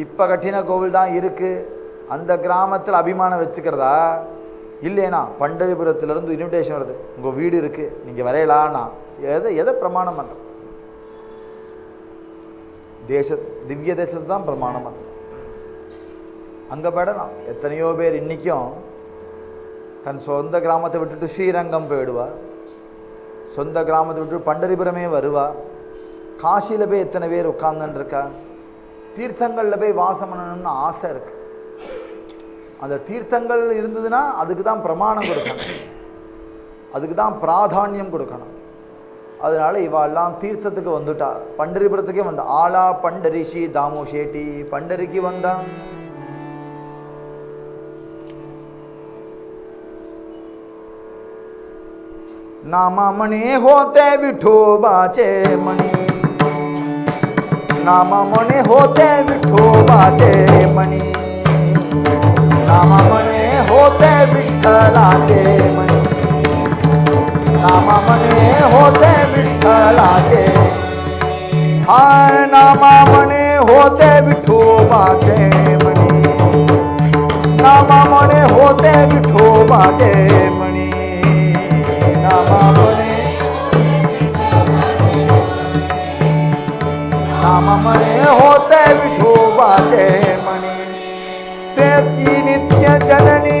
இப்போ கட்டின கோவில் தான் இருக்குது. அந்த கிராமத்தில் அபிமானம் வச்சுக்கிறதா? இல்லைனா பண்டரிபுரத்துலேருந்து இன்விடேஷன் வருது, உங்கள் வீடு இருக்குது, நீங்கள் வரையலான்னா எதை பிரமாணம் பண்ணுறேன்? திவ்ய தேசத்தை தான் பிரமாணம் பண்ணுறேன். அங்கே படலாம். எத்தனையோ பேர் இன்றைக்கும் தன் சொந்த கிராமத்தை விட்டுட்டு ஸ்ரீரங்கம் போயிடுவா, சொந்த கிராமத்தை விட்டு பண்டரிபுரமே வருவா. காசியில் போய் எத்தனை பேர் உட்கார்ந்துருக்கா. தீர்த்தங்களில் போய் வாசம் பண்ணணும்னு ஆசை இருக்கு. அந்த தீர்த்தங்கள் இருந்ததுன்னா அதுக்கு தான் பிரமாணம் கொடுக்கணும், அதுக்கு தான் பிராதானியம் கொடுக்கணும். அதனால இவாள்லாம் தீர்த்தத்துக்கு வந்துட்டா. பண்டரிபுரத்துக்கே வந்தா. ஆலா பண்டரிஷி தாமு ஷேட்டி பண்டரிக்கு வந்தான். नामा मणे होते विठोबाचे मणी, नामा मणे होते विठोबाचे मणी, नामा मणे होते विठ्ठलाचे मणी, नामा मणे होते विठ्ठलाचे. हाय नामा मणे होते विठोबाचे मणी, नामा मणे होते विठोबाचे मणी, नामा मणे होते विठोबाचे मणी. तेची नित्य जननी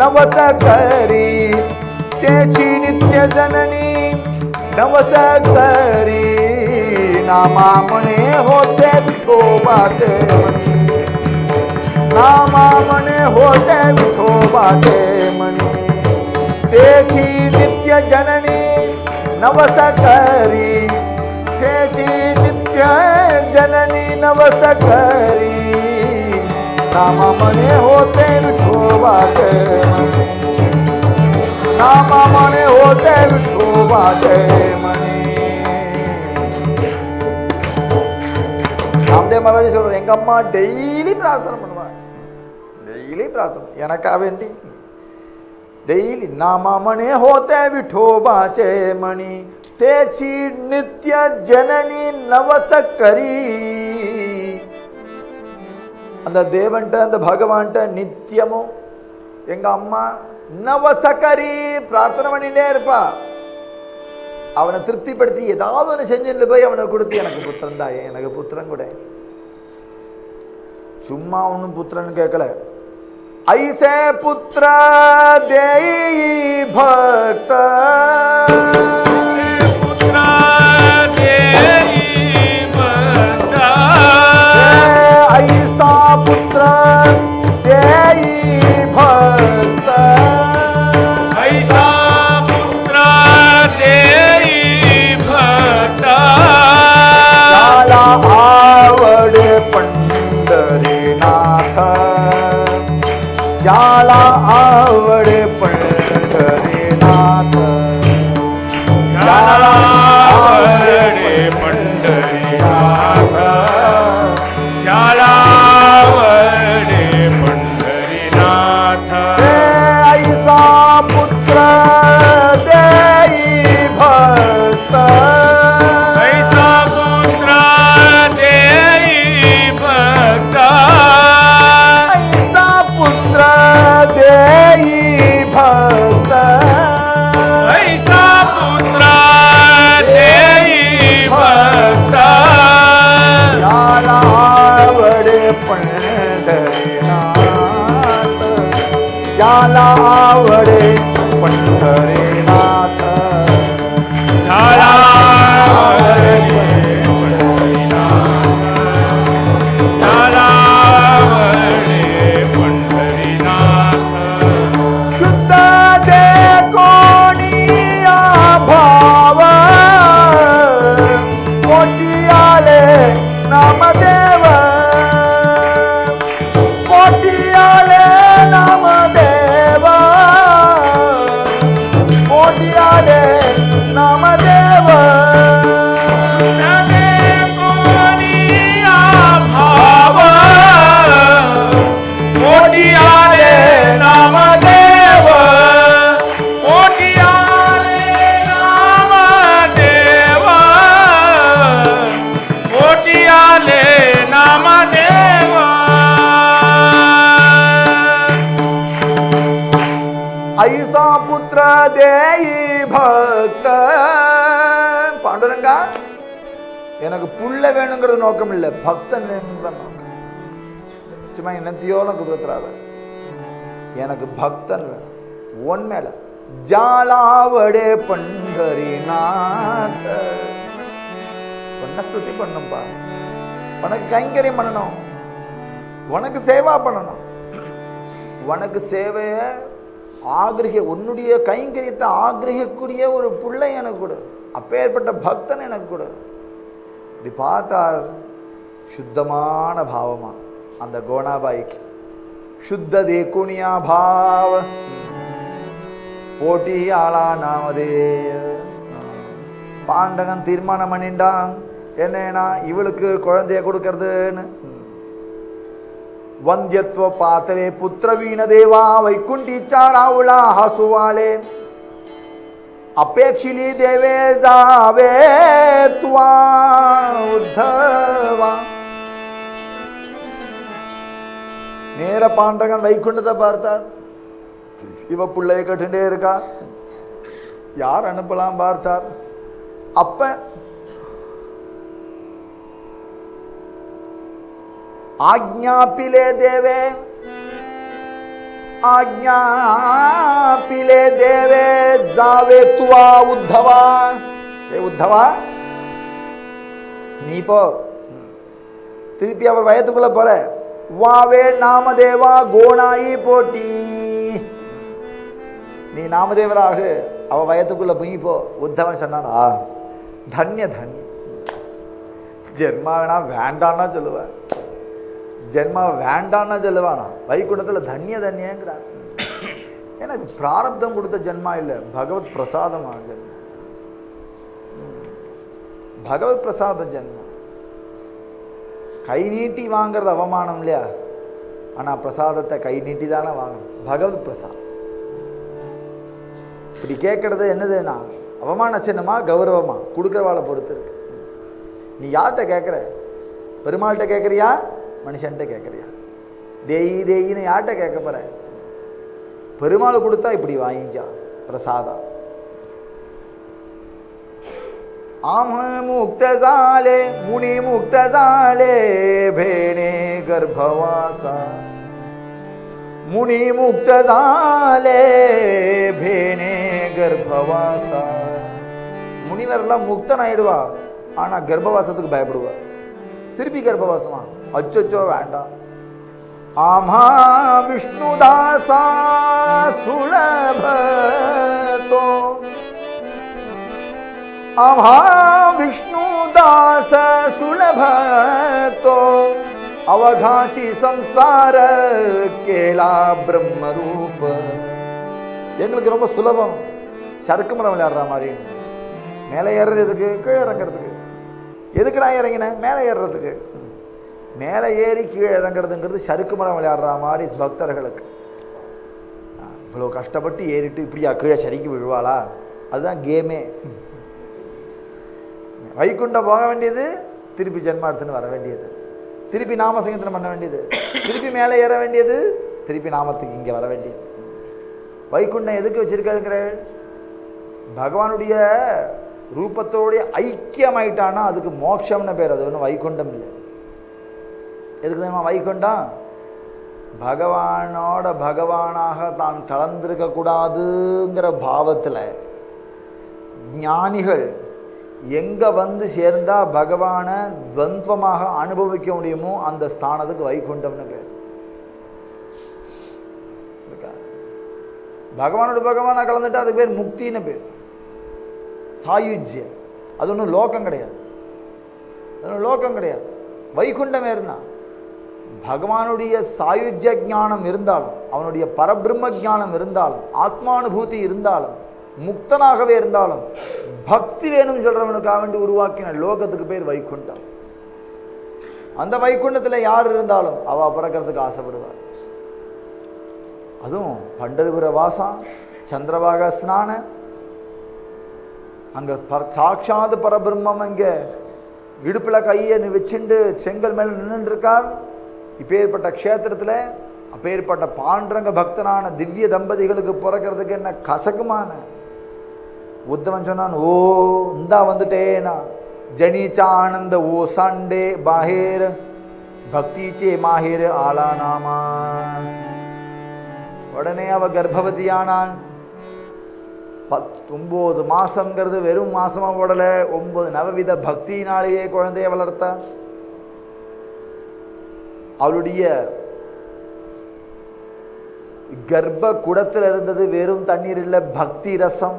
नवस करी, तेची नित्य जननी नवस करी. नामा मणे होते विठोबाचे मणी, नामा मणे होते विठोबाचे मणी. तेची नित्य जननी नवस करी, तेची नित्य जननी नवस करी. नामा मणे होते विठोबाचे मणी, नामा मणे होते विठोबाचे मणी. रामदेव महाराज சொல்றாரு, எங்க அம்மா டெய்லி பிரார்த்தனை பண்ணுவாங்க, டெய்லி பிரார்த்தனை எனக்கா வேண்டி டெய்லி. नामा मणे होते विठोबाचे मणी, तेची नित्य जननी नवस करी. அந்த தேவன்ட்ட அந்த பகவான்ட்ட நித்தியமும் எங்க அம்மா நவசகரி பிரார்த்தனை பண்ணிட்டே இருப்பா. அவனை திருப்திப்படுத்தி ஏதாவது ஒன்று செஞ்சுட்டு போய் அவனை கொடுத்து, எனக்கு புத்திரன் தாயே, எனக்கு புத்திரன் கூட. சும்மா ஒன்றும் புத்திரன் கேட்கல. ऐसे पुत्र देई भक्त, पुत्र देई भक्त. ऐसा पुत्र देई भक्त, ऐसा पुत्र देई भक्त. त्याला आवडे पंडित கேட்டா எனக்கு புள்ள வேணுங்கிறது நோக்கம் இல்லை, பக்தன் வேணுங்கிறத நோக்கம். சும்மா என்னத்தையோட குதிரத்துறாத, எனக்கு பக்தன் வேணும். ஒன் மேல ஜாலாவடே பண்டரிநாத, உன்னை ஸ்துதி பண்ணும்பா, உனக்கு கைங்கரியம் பண்ணணும், உனக்கு சேவா பண்ணணும், உனக்கு சேவைய உன்னுடைய கைங்கரியத்தை ஆகிரகிக்கக்கூடிய ஒரு பிள்ளை எனக்கு கொடு, அப்பேற்பட்ட பக்தன் எனக்கு கொடு. இப்படி பார்த்தார் சுத்தமான பாவமா அந்த கோனாபாய்க்கு சுத்த தேக்குனியா பாவ போட்டி ஆளா நாமதே. பாண்டகன் தீர்மானம் பண்ணிட்டான், என்னன்னா இவளுக்கு குழந்தைய கொடுக்கறதுன்னு. வந்தியத்துவ பாத்திரே புத்திரவீண தேவா வைகுண்டீச்சாராவுளா ஹசுவாலே அபேட்சிலி தேவே ஜாவே துவா உத்தவா. நேர பாண்டகன் வைகுண்டத்தை பார்த்தார், இவ பிள்ளைய கட்டுண்டே இருக்கா, யார் அனுப்பலாம் பார்த்தார். அப்ப ஆக்ஞாபிலே தேவே ஆக்ஞாபிலே தேவே ஜாவே துவா உத்தவா. ஏ உத்தவா, நீ போ. திருப்பி அவர் வயத்துக்குள்ள போற. வாவே நாமதேவா கோனாயி போட்டி, நீ நாமதேவராக அவ வயத்துக்குள்ள போய் போ. உத்தவன் சொன்னான், தன்ய தன்ய, ஜென்மாவனா வேண்டான்னா சொல்லுவேன், ஜென்மா வேண்டான்னா சொல்லுவானா, வைகுண்டத்தில் தன்ய தன்யங்கிறார். ஏன்னா இது பிராரப்தம் கொடுத்த ஜென்மா இல்லை, பகவத் பிரசாதமான ஜென்மா, பகவத் பிரசாத ஜென்மா. கை நீட்டி வாங்கிறது அவமானம் இல்லையா, ஆனால் பிரசாதத்தை கை நீட்டி தானே வாங்கணும், பகவத் பிரசாதம். இப்படி கேட்கறது என்னதுன்னா அவமான சின்னமா கௌரவமா கொடுக்குறவாளை பொறுத்து இருக்கு. நீ யார்கிட்ட கேட்குற, பெருமாள்கிட்ட கேட்குறியா, மனுஷன்கிட்ட கேட்குறியா? தேயி தேயின்னு யார்கிட்ட கேட்க போற? பெருமாள் கொடுத்தா இப்படி வாங்கிக்கா பிரசாதம். ஆம முக்தசாலே முனி முக்தசாலே பேணே கர்ப்பவாசா, முனி முக்தசாலே பேணே கர்ப்பவாசா. முனிவரெல்லாம் முக்தன் ஆயிடுவா, ஆனால் கர்ப்பவாசத்துக்கு பயப்படுவா. திருப்பி கர்ப்பவாசமா, அச்சோ வேண்டாம். ஆமா விஷ்ணுதாசா சுலபதோ, ஆமா விஷ்ணுதாச சுலபதோ அவகாச்சி சம்சார கேலா பிரம்மரூப. எங்களுக்கு ரொம்ப சுலபம் சறுக்கு மரம் விளையாடுற மாதிரி. மேலே ஏறுறது எதுக்கு, கீழே இறங்கிறதுக்கு. எதுக்கு நான் இறங்கினேன், மேலே ஏறுறதுக்கு. மேலே ஏறி கீழே இறங்குறதுங்கிறது சறுக்கு மரம் விளையாடுற மாதிரி பக்தர்களுக்கு. இவ்வளோ கஷ்டப்பட்டு ஏறிட்டு இப்படியா கீழே சறுக்கி விழுவாளா, அதுதான் கேமே. வைகுண்டம் போக வேண்டியது, திருப்பி ஜென்மா எடுத்துன்னு வர வேண்டியது, திருப்பி நாம சங்கீர்த்தனம் பண்ண வேண்டியது, திருப்பி மேலே ஏற வேண்டியது, திருப்பி நாமத்துக்கு இங்கே வர வேண்டியது. வைகுண்டம் எதுக்கு வச்சிருக்காங்கிற, பகவானுடைய ரூபத்தோடைய ஐக்கியமாயிட்டானா அதுக்கு மோட்சம்னு பேர், அது ஒன்றும் வைகுண்டம் இல்லை. எதுக்கு தெரியுமா வைகுண்டம்? பகவானோட பகவானாக தான் கலந்திருக்கக்கூடாதுங்கிற பாவத்தில் ஞானிகள் எங்கே வந்து சேர்ந்தால் பகவானை துவந்தமாக அனுபவிக்க முடியுமோ அந்த ஸ்தானத்துக்கு வைகுண்டம்னு பேர். பகவானோட பகவானாக கலந்துட்டு அதுக்கு பேர் முக்தின்னு பேர், சாயுஜ்யம். அது ஒன்றும் லோகம் கிடையாது, அது ஒன்றும் லோகம் கிடையாது. வைகுண்டம் ஏறுனா பகவானுடைய சாயுஜ்ய ஞானம் இருந்தாலும், அவனுடைய பரபிரம்ம ஞானம் இருந்தாலும், ஆத்மானுபூதி இருந்தாலும், முக்தனாகவே இருந்தாலும், பக்தி வேணும்னு சொல்றவனுக்காக வேண்டி உருவாக்கின லோகத்துக்கு பேர் வைகுண்டம். அந்த வைகுண்டத்தில் யார் இருந்தாலும் அவ பிறக்கிறதுக்கு ஆசைப்படுவார். அதுவும் பண்டரிபுர வாசம், சந்திரபாக ஸ்நான, அங்கே சாட்சாத் பரபிரம்மம் இங்கே இடுப்பில் கையை வச்சுண்டு செங்கல் மேலே நின்று இருக்கார். இப்பேற்பட்ட க்ஷேத்திரத்தில் அப்பேற்பட்ட பாண்டரங்க பக்தனான திவ்ய தம்பதிகளுக்கு பிறக்கிறதுக்கு என்ன கசக்குமான. உத்தவன் சொன்னான், ஓ இந்தா வந்துட்டேனா जनीचा आनंद ओसांडे बाहेर भक्तीचे माहेर आला नामा. உடனே அவ கர்ப்பவதியானான். 9 மாசம்ங்கிறது வெறும் மாசமா ஓடல, 9 நவவித பக்தியினாலேயே குழந்தைய வளர்த்த. அவளுடைய கர்ப்ப குடத்தில் இருந்தது வெறும் தண்ணீர் இல்லை, பக்தி ரசம்.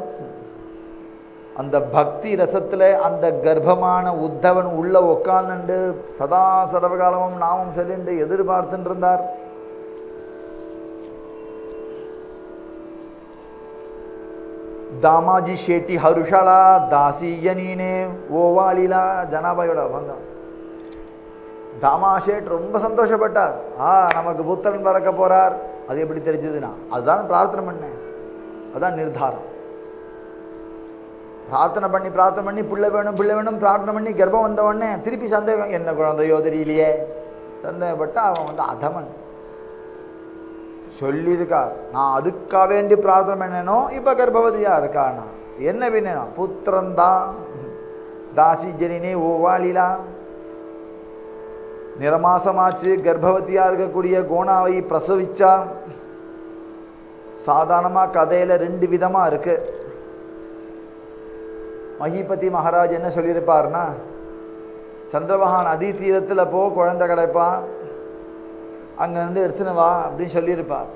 அந்த பக்தி ரசத்தில் அந்த கர்ப்பமான உத்தவன் உள்ள உட்கார்ந்துண்டு சதா சர்வகாலமும் நாமம் சொல்லிண்டு எதிர்பார்த்துட்டு இருந்தார். दामाजी शेट्टी हरुषाला दासी यनीने ओवालीला ஜனாபாயோட அவங்க தாமா ஷேட் ரொம்ப சந்தோஷப்பட்டார். நமக்கு புத்திரன் பிறக்க போறார். அது எப்படி தெரிஞ்சதுன்னா அதுதான் பிரார்த்தனை பண்ணேன், அதுதான் நிர்தாரம். பிரார்த்தனை பண்ணி பிள்ளை வேணும் பிரார்த்தனை பண்ணி கர்ப்பம் வந்த உடனே திருப்பி சந்தேகம், என்ன குழந்தையோ தெரியலையே சந்தேகப்பட்டு அவன் அதமன் சொல்லியிருக்கார். நான் அதுக்காக வேண்டி பிரார்த்தனை பண்ணேனோ, இப்போ கர்ப்பவதியாக இருக்கானா என்ன பின்னேனோ புத்திரந்தான். தாசி ஜனினே ஓவாலிலா நிறமாசமாச்சு, கர்ப்பவதியாக இருக்கக்கூடிய கோணாவை பிரசவிச்சா. சாதாரணமாக கதையில் 2 விதமாக இருக்கு. மகிபதி மகாராஜ் என்ன சொல்லியிருப்பார்னா, சந்திரபகவான் நதி தீரத்தில் குழந்தை கிடைப்பான், அங்கேருந்து எடுத்துன்னு வா அப்படின்னு சொல்லியிருப்பார்.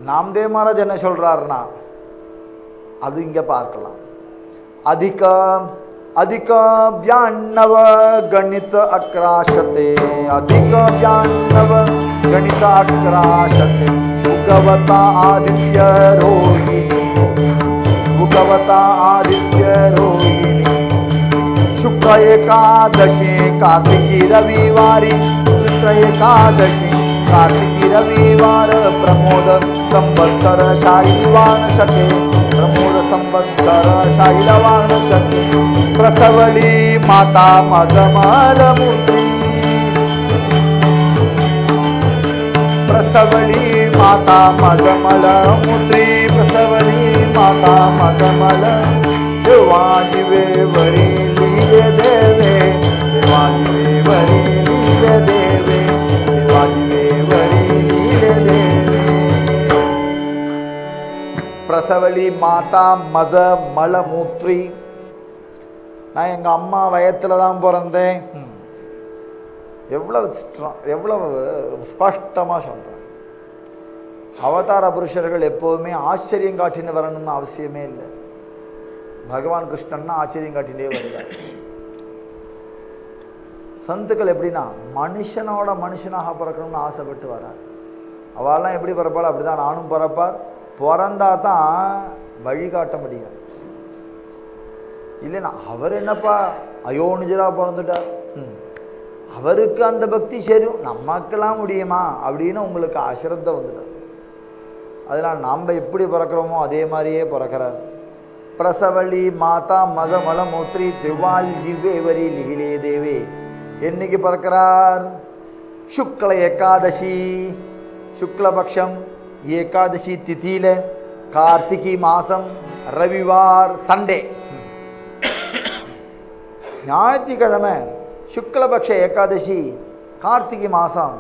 நாம்தேவ் மகாராஜ் என்ன சொல்கிறாருன்னா, அது இங்கே பார்க்கலாம். அதிக வியாண்ணவ கணித அக்ராஷத்தே, அதிக வியாண்ணவ கணித அக்ராஷத்தே, உகவதா ஆதித்ய ரோஹிணி, உகவதா ஆதித்ய ரோஹிணி, शुक्र एकादशी कार्तिकी रविवारी, शुक्र एकादशी कार्तिकी रविवार, प्रमोद संवत्सर शाईलवान शके, प्रमोद संवत्सर शाईलवान शके, प्रसवली माता मजमल मूत्री, प्रसवली माता मजमल मूत्री, प्रसवली माता मजमल देवाजिवे वरी लीले देवे, देवाजिवे वरी लीले देवे, देवाजिवे वरी लीले देवे. பிரசவலி மாதா மஜ மலமூத்ரி. நான் எங்கள் அம்மா வயத்தில் தான் பிறந்தேன். எவ்வளவு ஸ்பஷ்டமாக சொல்கிறேன். அவதார புருஷர்கள் எப்போதுமே ஆச்சரியம் காட்டின்னு வரணும்னு அவசியமே இல்லை. பகவான் கிருஷ்ணன்னா ஆச்சரியம் காட்டிகிட்டே வருகிறார். சந்துக்கள் எப்படின்னா மனுஷனோட மனுஷனாக பிறக்கணும்னு ஆசைப்பட்டு வரார். அவெல்லாம் எப்படி பிறப்பாள் அப்படி தான் நானும் பிறப்பார். பிறந்தா தான் வழிகாட்ட முடியும். இல்லைன்னா அவர் என்னப்பா அயோனிஜராக பிறந்துட்டார், அவருக்கு அந்த பக்தி சேரும், நமக்கெல்லாம் முடியுமா அப்படின்னு உங்களுக்கு அசிரத்தை வந்துட்டார். அதனால் நாம் எப்படி பிறக்கிறோமோ அதே மாதிரியே பிறக்கிறார். பிரசவலி மாதா மஜமல மூத்ரி திவால் ஜிவேவரி லிகிலே தேவே. என்னைக்கு பிறக்கிறார்? சுக்ல ஏகாதசி, சுக்லபக்ஷம் ஏகாதசி திதியில், கார்த்திகை மாதம், ரவிவார், சண்டே, ஞாயிற்றுக்கிழமை, சுக்லபக்ஷ ஏகாதசி, கார்த்திகை மாதம்,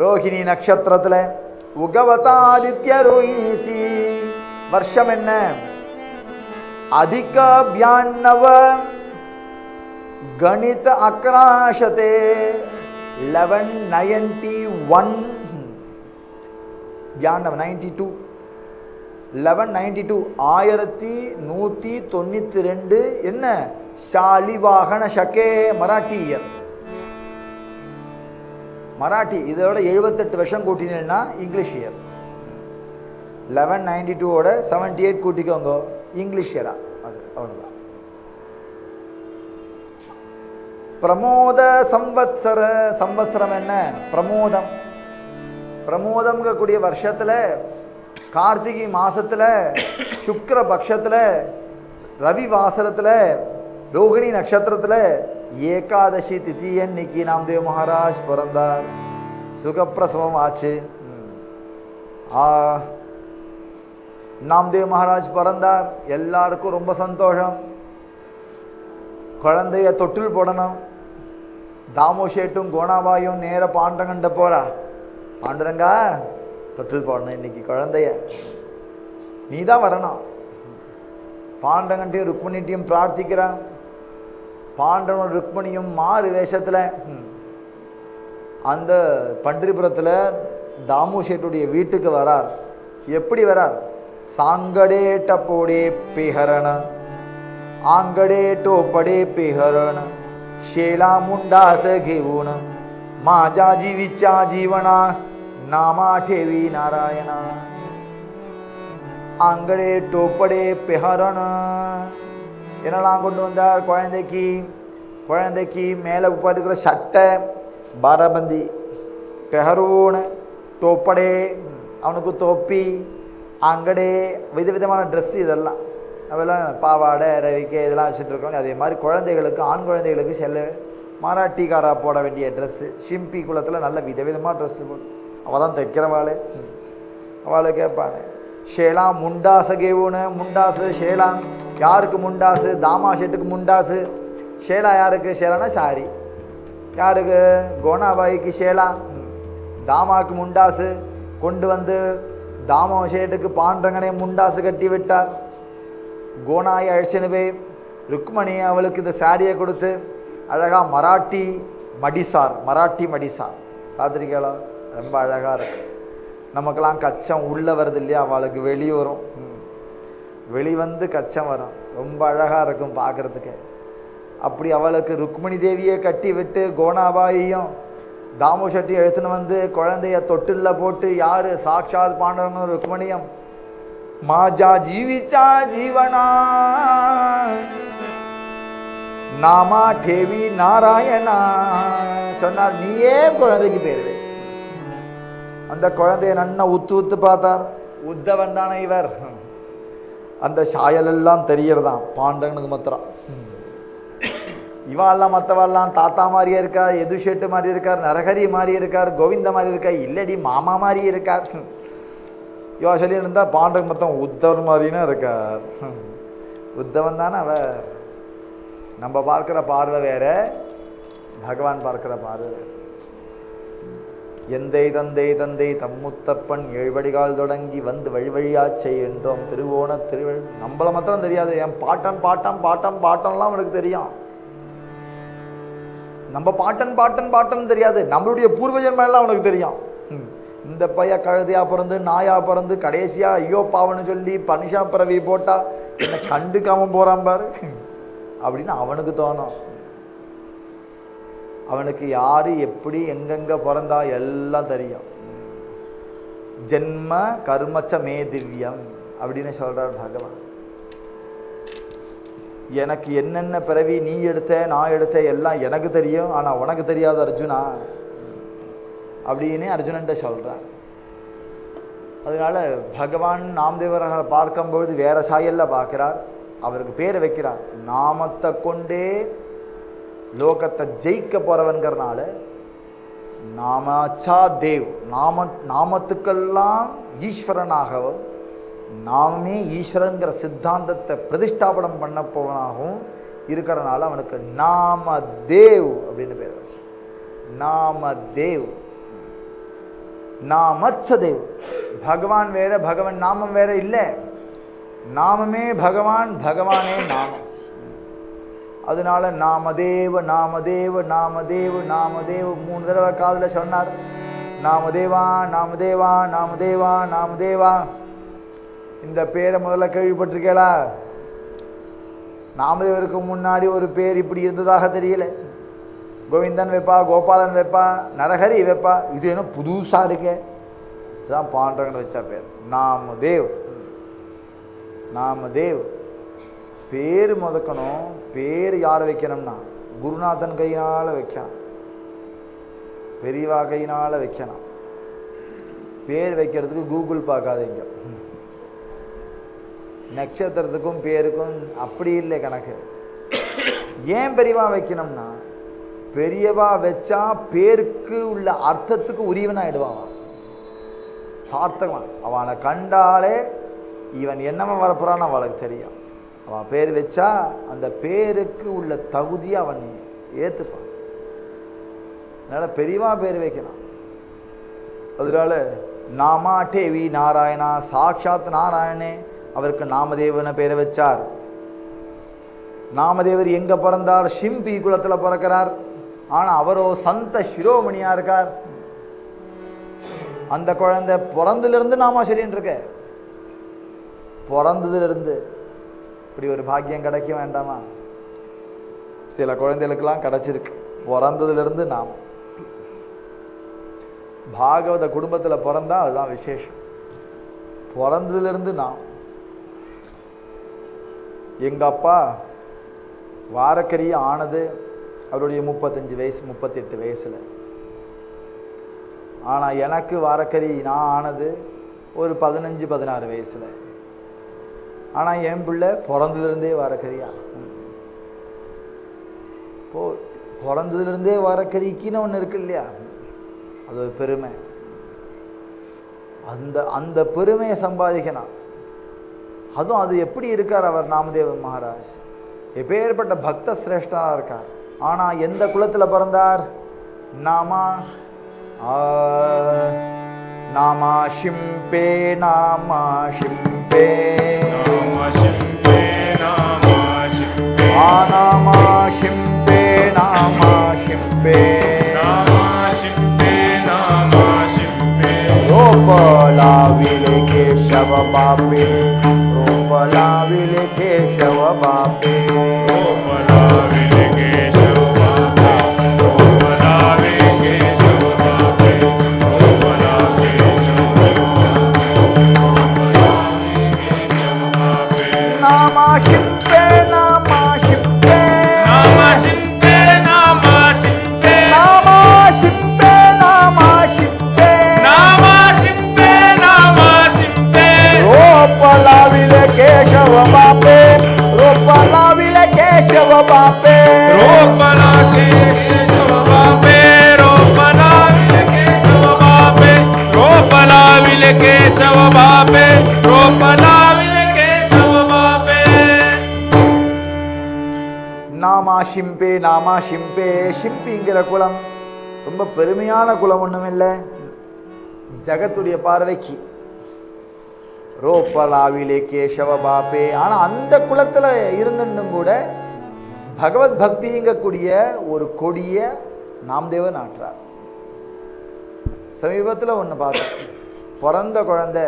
ரோஹிணி நட்சத்திரத்தில், உகவதாதித்ய ரோஹிணிசி. வருஷம் என்ன? अधिक 92 गणित अक्राशते 1191 92 1192 1192 என்ன ஷாலிவாகன ஷகே மராட்டியர். மராட்டி இதோட 78 வருஷம் கூட்டினேன்னா இங்கிலீஷ் இயர். 1192ஓட 78 கூட்டிக்கோங்க, இங்கிலீஷ் இயரா அது அவ்வளோதான். பிரமோத சம்வத்சர, சம்வத்சரம் என்ன? பிரமோதம். பிரமோதம்ங்கக்கூடிய வருஷத்தில், கார்த்திகை மாதத்தில், சுக்ர பட்சத்தில், ரவி வாசரத்தில், ரோகிணி நட்சத்திரத்தில், ஏகாதசி திதி அன்னைக்கு நாம்தேவ் மகாராஜ் பிறந்தார். சுகப்பிரசவம் ஆச்சு. நாம்தேவ் மகாராஜ் பிறந்தார். எல்லாருக்கும் ரொம்ப சந்தோஷம். குழந்தைய தொட்டில் போடணும். தாமோஷேட்டும் கோணாபாயும் நேர பாண்டங்கண்ட போறா. பாண்டுரங்கா தொட்டில் போடணும், இன்னைக்கு குழந்தைய நீ தான் வரணும். பாண்டங்கன்ட்டையும் ருக்மணிட்டையும் பிரார்த்திக்கிறான். பாண்டவனும் ருக்மணியும் மாறு வேஷத்தில் அந்த பண்டிரிபுரத்தில் தாமுஷேட்டுடைய வீட்டுக்கு வரார். எப்படி வரார்? சாங்கடேட்ட போடே பிஹரண आंगडे टोपडे पेहरण शेला मुंडास घेऊन माझ्या जीवीच्या जीवना नामा ठेवी नारायणा. आंगडे टोपडे पेहरण என்னெல்லாம் கொண்டு வந்தார்? குழந்தைக்கு மேலே உட்காந்துக்கிற சட்டை பாரபந்தி, பெஹரூன் டோப்படே அவனுக்கு தொப்பி, அங்கடே விதவிதமான ட்ரெஸ்ஸு, இதெல்லாம் அதெல்லாம் பாவாடை ரவிக்கை இதெல்லாம் வச்சுட்ருக்கோம். அதே மாதிரி குழந்தைகளுக்கு, ஆண் குழந்தைகளுக்கு மராட்டிக்காரா போட வேண்டிய ட்ரெஸ்ஸு, ஷிம்பி குளத்தில் நல்ல விதவிதமாக ட்ரெஸ்ஸு போடு. அவள் தான் தைக்கிறவாள். அவளை கேட்பானே ஷேலா முண்டாசு கேவுன்னு. முண்டாசு ஷேலா யாருக்கு? முண்டாசு தாமா ஷெட்டுக்கு முண்டாசு. ஷேலா யாருக்கு? ஷேலானா சாரி. யாருக்கு? கோனாபாய்க்கு ஷேலா. தாமாவுக்கு முண்டாசு கொண்டு வந்து தாமா ஷேட்டுக்கு பாண்டங்கனே முண்டாசு கட்டி விட்டார். கோனாயை அழிச்சுன்னு போய் ருக்மணியை அவளுக்கு இந்த சாரியை கொடுத்து அழகாக மராட்டி மடிசார் பார்த்துருக்கீங்களா? ரொம்ப அழகாக இருக்கு. நமக்கெல்லாம் கச்சம் உள்ளே வருது இல்லையா, அவளுக்கு வெளியே வரும், வெளிவந்து கச்சம் வரும். ரொம்ப அழகாக இருக்கும் பார்க்குறதுக்கு. அப்படி அவளுக்கு ருக்மணி தேவியை கட்டி விட்டு கோனாபாயையும் தாமுஷட்டி எழுத்துன்னு வந்து குழந்தைய தொட்டிலில் போட்டு யார்? சாட்சாத் பாண்டவனும் ருக்மணியும் மாஜா ஜீவிச்சா ஜீவனா நாமா டேவி நாராயணா சொன்னார். நீயே குழந்தைக்கு பேரு. அந்த குழந்தைய நன்னா உத்து பார்த்தார். உத்தவன் தானே இவர். அந்த சாயலெல்லாம் தெரியறதான் பாண்டவனுக்கு மாத்திரம். இவாள்லாம் மற்றவாள்லாம் தாத்தா மாதிரியே இருக்கார், எதுஷெட்டு மாதிரி இருக்கார், நரஹரி மாதிரி இருக்கார், கோவிந்த மாதிரி இருக்கார், இல்லடி மாமா மாதிரி இருக்கார். இவா சொல்லிட்டு இருந்தால் பாண்டவன் மொத்தம் உத்தவன் மாதிரின்னு இருக்கார். உத்தவன் தானே அவர். நம்ம பார்க்குற பார்வை வேற, பகவான் பார்க்குற பார்வை வேறு. எந்தை தந்தை தந்தை தம்முத்தப்பன் ஏழ்வடிகால் தொடங்கி வந்து வழி வழியாச்சை என்றோம் திருவோண திருவழி. நம்மளை மாத்திரம் தெரியாது, என் பாட்டன்லாம் அவனுக்கு தெரியும். நம்ம பாட்டன் தெரியாது, நம்மளுடைய பூர்வ ஜென்மெல்லாம் அவனுக்கு தெரியும். இந்த பைய கழுதையா பிறந்து நாயா பிறந்து கடைசியா ஐயோ பாவன்னு சொல்லி பனிஷா பிறவி போட்டா என்ன கண்டுக்காம போறான் பாரு அப்படின்னு அவனுக்கு தோணும். அவனுக்கு யாரு எப்படி எங்கெங்க பிறந்தா எல்லாம் தெரியும். ஜென்ம கர்மச்ச மே திவ்யம் அப்படின்னு சொல்றார் பகவான். எனக்கு என்னென்ன பிறவி நீ எடுத்த நான் எடுத்த எல்லாம் எனக்கு தெரியும், ஆனா உனக்கு தெரியாது அர்ஜுனா அப்படின்னு அர்ஜுனன்ட்ட சொல்றார். அதனால பகவான் நாமதேவரை பார்க்கும்பொழுது வேற சாயல்ல பார்க்கிறார். அவருக்கு பேரை வைக்கிறார். நாமத்தை கொண்டே லோகத்தை ஜெயிக்க போறவன்கிறனால நாமாச்சா தேவ், நாமத்துக்கெல்லாம் ஈஸ்வரனாகவும் நாமே ஈஸ்வரங்கிற சித்தாந்தத்தை பிரதிஷ்டாபனம் பண்ண போவனாகவும் இருக்கிறனால அவனுக்கு நாமதேவ் அப்படின்னு பேர் வச்சு. நாமதேவ், நாமத்சதேவ். பகவான் வேற, பகவான் நாமம் வேற இல்லை. நாமமே பகவான், பகவானே நாமம். அதனால நாமதேவ நாமதேவ நாமதேவ நாமதேவ 3 தடவை காதில் சொன்னார். நாமதேவா நாமதேவா நாமதேவா நாமதேவா. இந்த பேரை முதல்ல கேள்விப்பட்டிருக்கேளா? நாமதேவருக்கு முன்னாடி ஒரு பேர் இப்படி இருந்ததாக தெரியல. கோவிந்தன் வைப்பா, கோபாலன் வைப்பா, நரஹரி வைப்பா. இது என்ன புதுசாக இருக்கே? இதுதான் பாண்டவன் வச்சா பேர் நாமதேவ். நாமதேவ் பேர் முதக்கணும். பேர் யாரை வைக்கணும்னா குருநாதன் கையினால் வைக்கணும், பெரியவா கையினால் வைக்கணும். பேர் வைக்கிறதுக்கு கூகுள் பார்க்காதீங்க. நட்சத்திரத்துக்கும் பேருக்கும் அப்படி இல்லை கணக்கு. ஏன் பெரியவா வைக்கணும்னா பெரியவா வச்சா பேருக்கு உள்ள அர்த்தத்துக்கு உரியவனாயிடுவான், சார்த்தகன். அவனை கண்டாலே இவன் என்னவன் வரப்போறான்னு அவளுக்கு தெரியும். அவன் பேர் வச்சா அந்த பேருக்கு உள்ள தகுதியை அவன் ஏற்றுப்பான். அதனால் பெரியவா பேர் வைக்கலாம். அதனால நாமா டேவி நாராயணா, சாட்சாத் நாராயணே அவருக்கு நாமதேவனை பேரை வச்சார். நாமதேவர் எங்கே பிறந்தார்? ஷிம்பி குலத்தில் பிறக்கிறார். ஆனால் அவரோ சந்த சிரோமணியாக இருக்கார். அந்த குழந்தை பிறந்திலிருந்து நாம சொல்லின்னு இருக்க, பிறந்ததுலேருந்து இப்படி ஒரு பாக்கியம் கிடைக்க வேண்டாமா? சில குழந்தைகளுக்கெல்லாம் கிடைச்சிருக்கு. பிறந்ததுலேருந்து நாம் பாகவத குடும்பத்தில் பிறந்தா அதுதான் விசேஷம். பிறந்ததுலேருந்து நாம். எங்கள் அப்பா வாரக்கரிய ஆனது அவருடைய 35 வயசு 38 வயசில். ஆனால் எனக்கு வாரக்கறி நான் ஆனது ஒரு 15-16 வயசில். ஆனால் என் பிள்ளை பிறந்ததுலேருந்தே வாரக்கறியா. இப்போது பிறந்ததுலேருந்தே வாரக்கறிக்குன்னு ஒன்று இருக்கு இல்லையா, அது ஒரு பெருமை. அந்த பெருமையை சம்பாதிக்கணும். அதுவும் அது எப்படி இருக்கார் அவர் நாமதேவ மகாராஜ்? எப்பேற்பட்ட பக்த சிரேஷ்டனாக இருக்கார். ஆனால் எந்த குலத்தில் பிறந்தார்? நாமா நாமா ஷிம்பே நாமா ஷிம்பே நாமா ஷிம்பே நாமா ஷிம்பே நாமா ஷிம்பே रोपलाविले केशव बापे, रोपलाविले केशव बापे, रोपलाविले केशव बापे, रोपलाविले केशव बापे, रोपलाविले केशव बापे. नामा शिंपे नामा शिंपे नामा शिंपे नामा शिंपे नामा शिंपे नामा शिंपे रोपलाविले केशव बापे, रोपलाविले केशव बापे, रोपलाविले केशव बापे, रोपलाविले केशव बापे, रोपलाविले केशव बापे, रोपलाविले केशव बापे. நாமா ஷிம்பே நாமா ஷிம்பே. ஷிம்பிங்கிற குலம் ரொம்ப பெருமையான குலம் ஒன்றும் இல்லை ஜகத்துடைய பார்வைக்கு. ரோப்பலாவிலே கேசவ பாப்பே. ஆனால் அந்த குலத்தில் இருந்தும் கூட பகவத் பக்திங்கக்கூடிய ஒரு கொடிய நாமதேவன் ஆற்றார். சமீபத்தில் ஒன்று பார்த்தேன். பிறந்த குழந்தை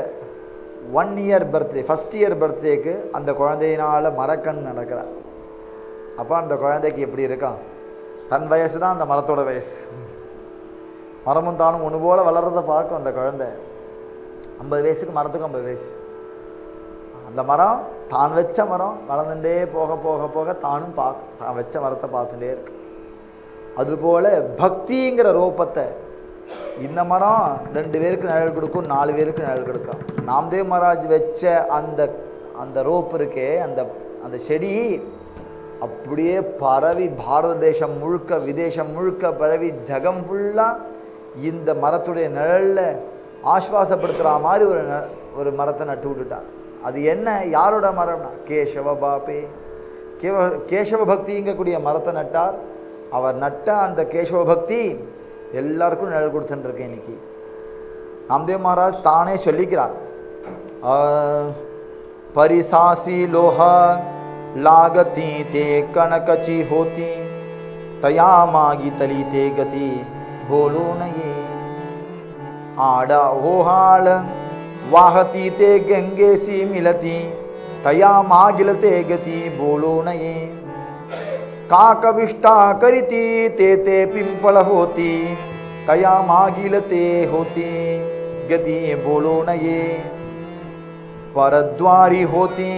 1 இயர் பர்த்டே, ஃபஸ்ட் இயர் பர்த்டேக்கு அந்த குழந்தையினால் மரக்கண் நடக்கிறார். அப்போ அந்த குழந்தைக்கு எப்படி இருக்கான்? தன் வயசு தான் அந்த மரத்தோட வயசு. மரமும் தானும் ஒன்று போல் வளர்றதை பார்க்கும் அந்த குழந்தை. 50 வயசுக்கு மரத்துக்கு 50 வயசு. அந்த மரம் தான் வச்ச மரம் வளர்ந்துட்டே போக போக போக தானும் பார்க்கும், தான் வச்ச மரத்தை பார்த்துட்டே இருக்கு. அதுபோல் பக்திங்கிற ரூபத்தை இந்த மரம் 2 பேருக்கு நிழல் கொடுக்கும், 4 பேருக்கு நிழல் கொடுக்கும். நாம்தேவ் மகாராஜ் வச்ச அந்த ரோப் இருக்கே, அந்த செடி அப்படியே பரவி பாரத தேசம் முழுக்க விதேசம் முழுக்க பரவி ஜகம் ஃபுல்லாக இந்த மரத்துடைய நிழலில் ஆஸ்வாசப்படுத்துகிற மாதிரி ஒரு மரத்தை நட்டு விட்டுட்டார். அது என்ன, யாரோட மரம்னா கேசவ பாப்பே. கேசவ பக்திங்கக்கூடிய மரத்தை நட்டார். அவர் நட்ட அந்த கேசவ பக்தி எல்லாருக்கும் நிழல் கொடுத்துட்டுருக்கேன். இன்னைக்கு நாம்தேவ் மகாராஜ் தானே சொல்லிக்கிறார், परिसासी लोहा लागती ते कनकची होती तया मागी तली ते गती बोलो न ये आड़ा हो हाल वाहती ते गंगे सी मिलती तया मागिलते गती बोलो न ये काकविष्टा करीती ते पिंपल होती तया मागिलते होती गती बोलो न ये परद्वारी होती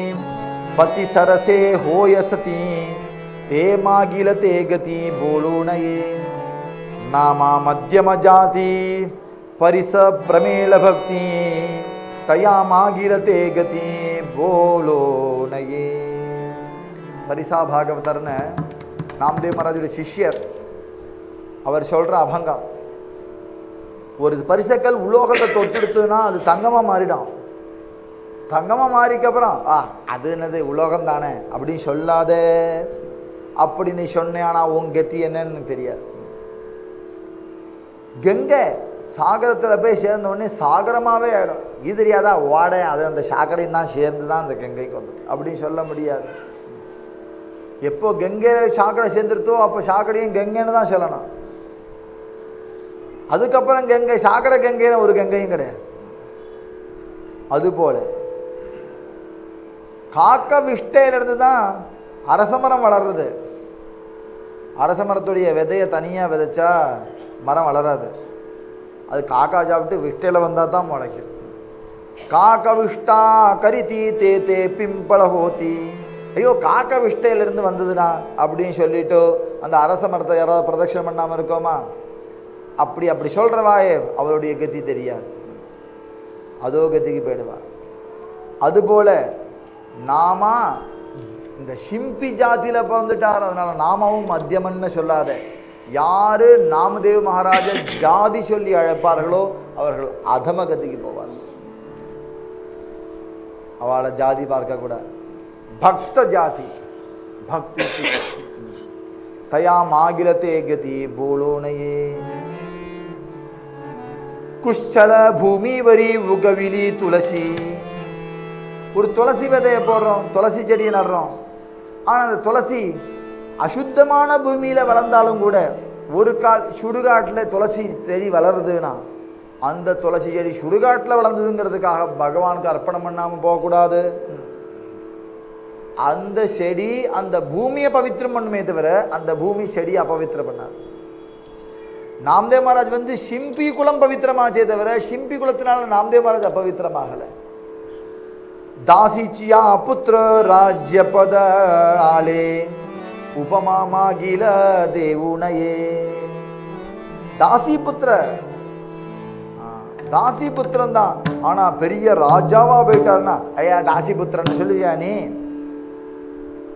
पति सरसे होयसती ते मागिलते गती बोलो न ये नामा मध्यम जाति परिस प्रमेल भक्ति तया मागिलते गति बोलो न ये. परिसा भागवतर्न நாம்தேவ் மகாராஜுடைய சிஷ்யர். அவர் சொல்கிற அபங்கம், ஒரு பரிசக்கல் உலோகத்தை தொட்டெடுத்ததுன்னா அது தங்கமாக மாறிடும். தங்கமாக மாறிக்கப்புறம் அது என்னது உலோகம் தானே அப்படின்னு சொல்லாத. அப்படி நீ சொன்னேனா உன் கத்தி என்னன்னு எனக்கு தெரியாது. கங்கை சாகரத்தில் போய் சேர்ந்த உடனே சாகரமாகவே ஆகிடும். இது தெரியாதா வாடை அது அந்த சாக்கடையும் தான் சேர்ந்து தான் அந்த கங்கைக்கு வந்துடும் அப்படின்னு சொல்ல முடியாது. எப்போ கங்கை சாக்கடை சேர்ந்துருத்தோ அப்போ சாக்கடையும் கங்கைன்னு தான் சொல்லணும். அதுக்கப்புறம் கங்கை சாக்கடை கங்கைன்னு ஒரு கங்கையும் கிடையாது. அதுபோல காக்க விஷ்டையிலிருந்து தான் அரசமரம் வளர்றது. அரசமரத்துடைய விதையை தனியாக விதைச்சா மரம் வளராது. அது காக்கா சாப்பிட்டு விஷ்டையில் வந்தால் தான் முளைக்கும். காக்க விஷ்டா கரித்தி தே தே பிம்பள ஹோத்தி. ஐயோ காக்க விஷ்டையிலிருந்து வந்ததுண்ணா அப்படின்னு சொல்லிட்டு அந்த அரச மரத்தை யாராவது பிரதட்சணம் பண்ணாமல் இருக்கோமா? அப்படி சொல்கிறவாயே அவளுடைய கதி தெரியாது, அதோ கதிக்கு போயிடுவா. அதுபோல் நாமா இந்த ஷிம்பி ஜாதியில் பிறந்துட்டார். அதனால் நாமாவும் மத்தியமன்னு சொல்லாத. யார் நாமதேவ் மகாராஜ ஜாதி சொல்லி அழைப்பார்களோ அவர்கள் அதம கதிக்கு போவார்கள். அவளை ஜாதி பார்க்கக்கூடாது. பக்த ஜாதி பக்தி தயா மாகிலத்தே கதி போலோனையே. குஷ்சல பூமி வரி உகவிலி துளசி. ஒரு துளசி விதையை போடுறோம், துளசி செடியை நடுறோம். ஆனால் அந்த துளசி அசுத்தமான பூமியில் வளர்ந்தாலும் கூட ஒரு சுடுகாட்டில் துளசி செடி வளருதுன்னா அந்த துளசி செடி சுடுகாட்டில் வளர்ந்ததுங்கிறதுக்காக பகவானுக்கு அர்ப்பணம் பண்ணாமல் போகக்கூடாது. அந்த செடி அந்த பூமியை பவித்திரம் பண்ணுமே தவிர அந்த பூமி செடியை அபவித்திரம் பண்ணாது. நாம்தேவ் மகாராஜ் ஷிம்பி குலம் பவித்திரமாச்சே தவிர ஷிம்பி குலத்தினால நாம்தேவ் மகாராஜ் அபவித்திரமாகலை. தாசிச்சியா புத்திர ராஜ்ய பத ஆலே உபமா மாகில தேவுனையே. தாசி புத்திரன் தான். ஆனா பெரிய ராஜாவா போயிட்டாருன்னா ஐயா தாசி புத்திரன் சொல்லுவியா நீ?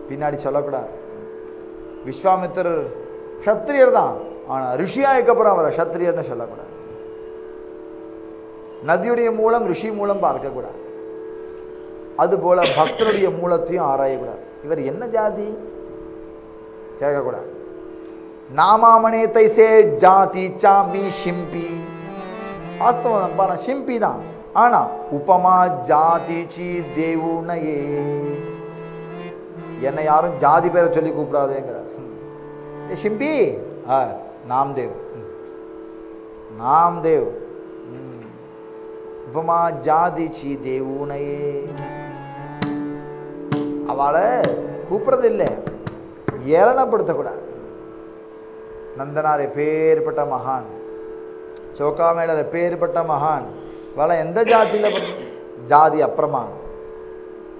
பின்னாடி சொல்லக்கூடாது. விஸ்வாமித்திரர் க்ஷத்திரியர் தான், ஆனா ரிஷியாய்க்கப்புறம் அவரை க்ஷத்திரியர்னு சொல்லக்கூடாது. நதியுடைய மூலம் ரிஷி மூலம் பார்க்கக்கூடாது. அதுபோல பக்தருடைய மூலத்தையும் ஆராயக்கூடாது. இவர் என்ன ஜாதி கேட்கக்கூடாது. நாமாமனே தைசே ஜாதி சாமி ஷிம்பி. வாஸ்தவம் பாரு ஷிம்பி தான். ஆனா உபமா ஜாதி சி தேவுனையே. என்னை யாரும் ஜாதி பேரை சொல்லி கூப்பிடாதேங்கிறார். ஷிம்பி நாம்தேவ் நாம்தேவ் உபமா ஜாதி சி தேவுனையே. அவளை கூப்பிட்றது இல்லை, ஏளனப்படுத்தக்கூடாது. நந்தனார் எப்பேற்பட்ட மகான், சோக்காமேளர் எப்பேற்பட்ட மகான். அவளை எந்த ஜாதியில் ஜாதி அப்புறமா.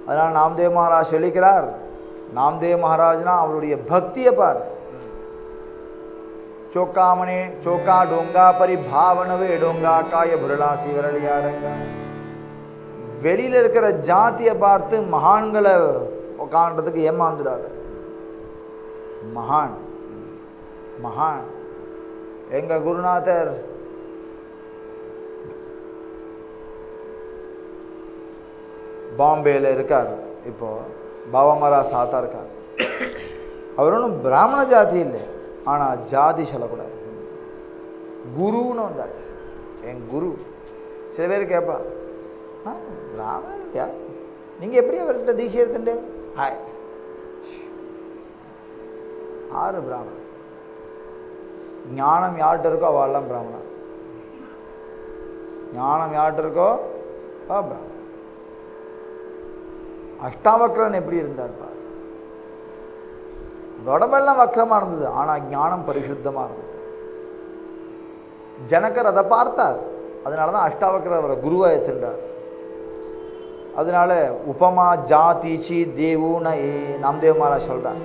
அதனால் நாம்தேவ் மகாராஜ் சொல்லிக்கிறார். நாம்தேவ் மகாராஜ்னா அவருடைய பக்தியை பாரு. சோக்காமனே சோக்கா டோங்கா பரி பாவனவே டோங்கா காய புரளாசி விரலியாரங்கா. வெளியில் இருக்கிற ஜாத்தியை பார்த்து மகான்களை உட்காண்டதுக்கு ஏமாந்துடாத. மகான் மகான் எங்க குருநாதர் பாம்பேல இருக்கார். இப்போ பாபாமரா சாத்தா இருக்கார். அவர் ஒன்றும் பிராமண ஜாதி இல்லை, ஆனால் ஜாதி சொல்லக்கூடாது. குருன்னு வந்தாச்சு. என் குரு. சில பேர் கேட்பா பிராமணன் யார், நீங்கள் எப்படி அவர்கிட்ட தீட்சை எடுத்துட்டு? ஆறு பிராமணன். ஞானம் யார்கிட்ட இருக்கோ அவெல்லாம் பிராமணன். ஞானம் யார்கிட்ட இருக்கோ பிராமணன். அஷ்டாவக்ரன் எப்படி இருந்தார் பார். உடம்பெல்லாம் வக்ரமாக இருந்தது, ஆனால் ஞானம் பரிசுத்தமாக இருந்தது. ஜனகர் அதை பார்த்தார். அதனால தான் அஷ்டாவக்ரர் அவரை குருவாக ஏற்றுண்டார். அதனால உபமா ஜாதி சி தேவுன நாம்தேவ் மகாராஜ் சொல்றார்.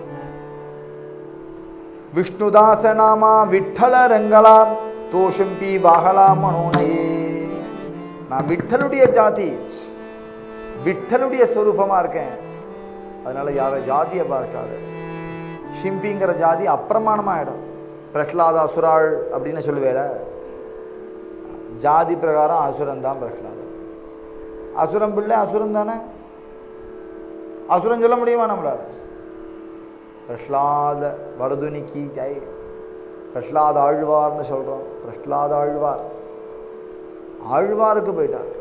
விஷ்ணுதாச நாமா விட்டல ரங்களா தோஷம்பி வாகலா மனோனையே. நான் விட்டலுடைய ஜாதி, விட்டலுடைய ஸ்வரூபமாக இருக்கேன். அதனால யாரை ஜாதியை பார்க்காது. ஷிம்பிங்கிற ஜாதி அப்பிரமாணமாகிடும். பிரஹ்லாத அசுராள் அப்படின்னு சொல்லுவேல, ஜாதி பிரகாரம் அசுரன் தான் பிரஹ்லாதன். அசுரம் பிள்ளை அசுரம் தானே, அசுரம் சொல்ல முடியுமா நம்மளால்? பிரஹ்லாத வரதுனிக்கு ஜெய், பிரஹ்லாத ஆழ்வார்னு சொல்கிறோம். பிரஹ்லாத ஆழ்வார், ஆழ்வாருக்கு போயிட்டார்.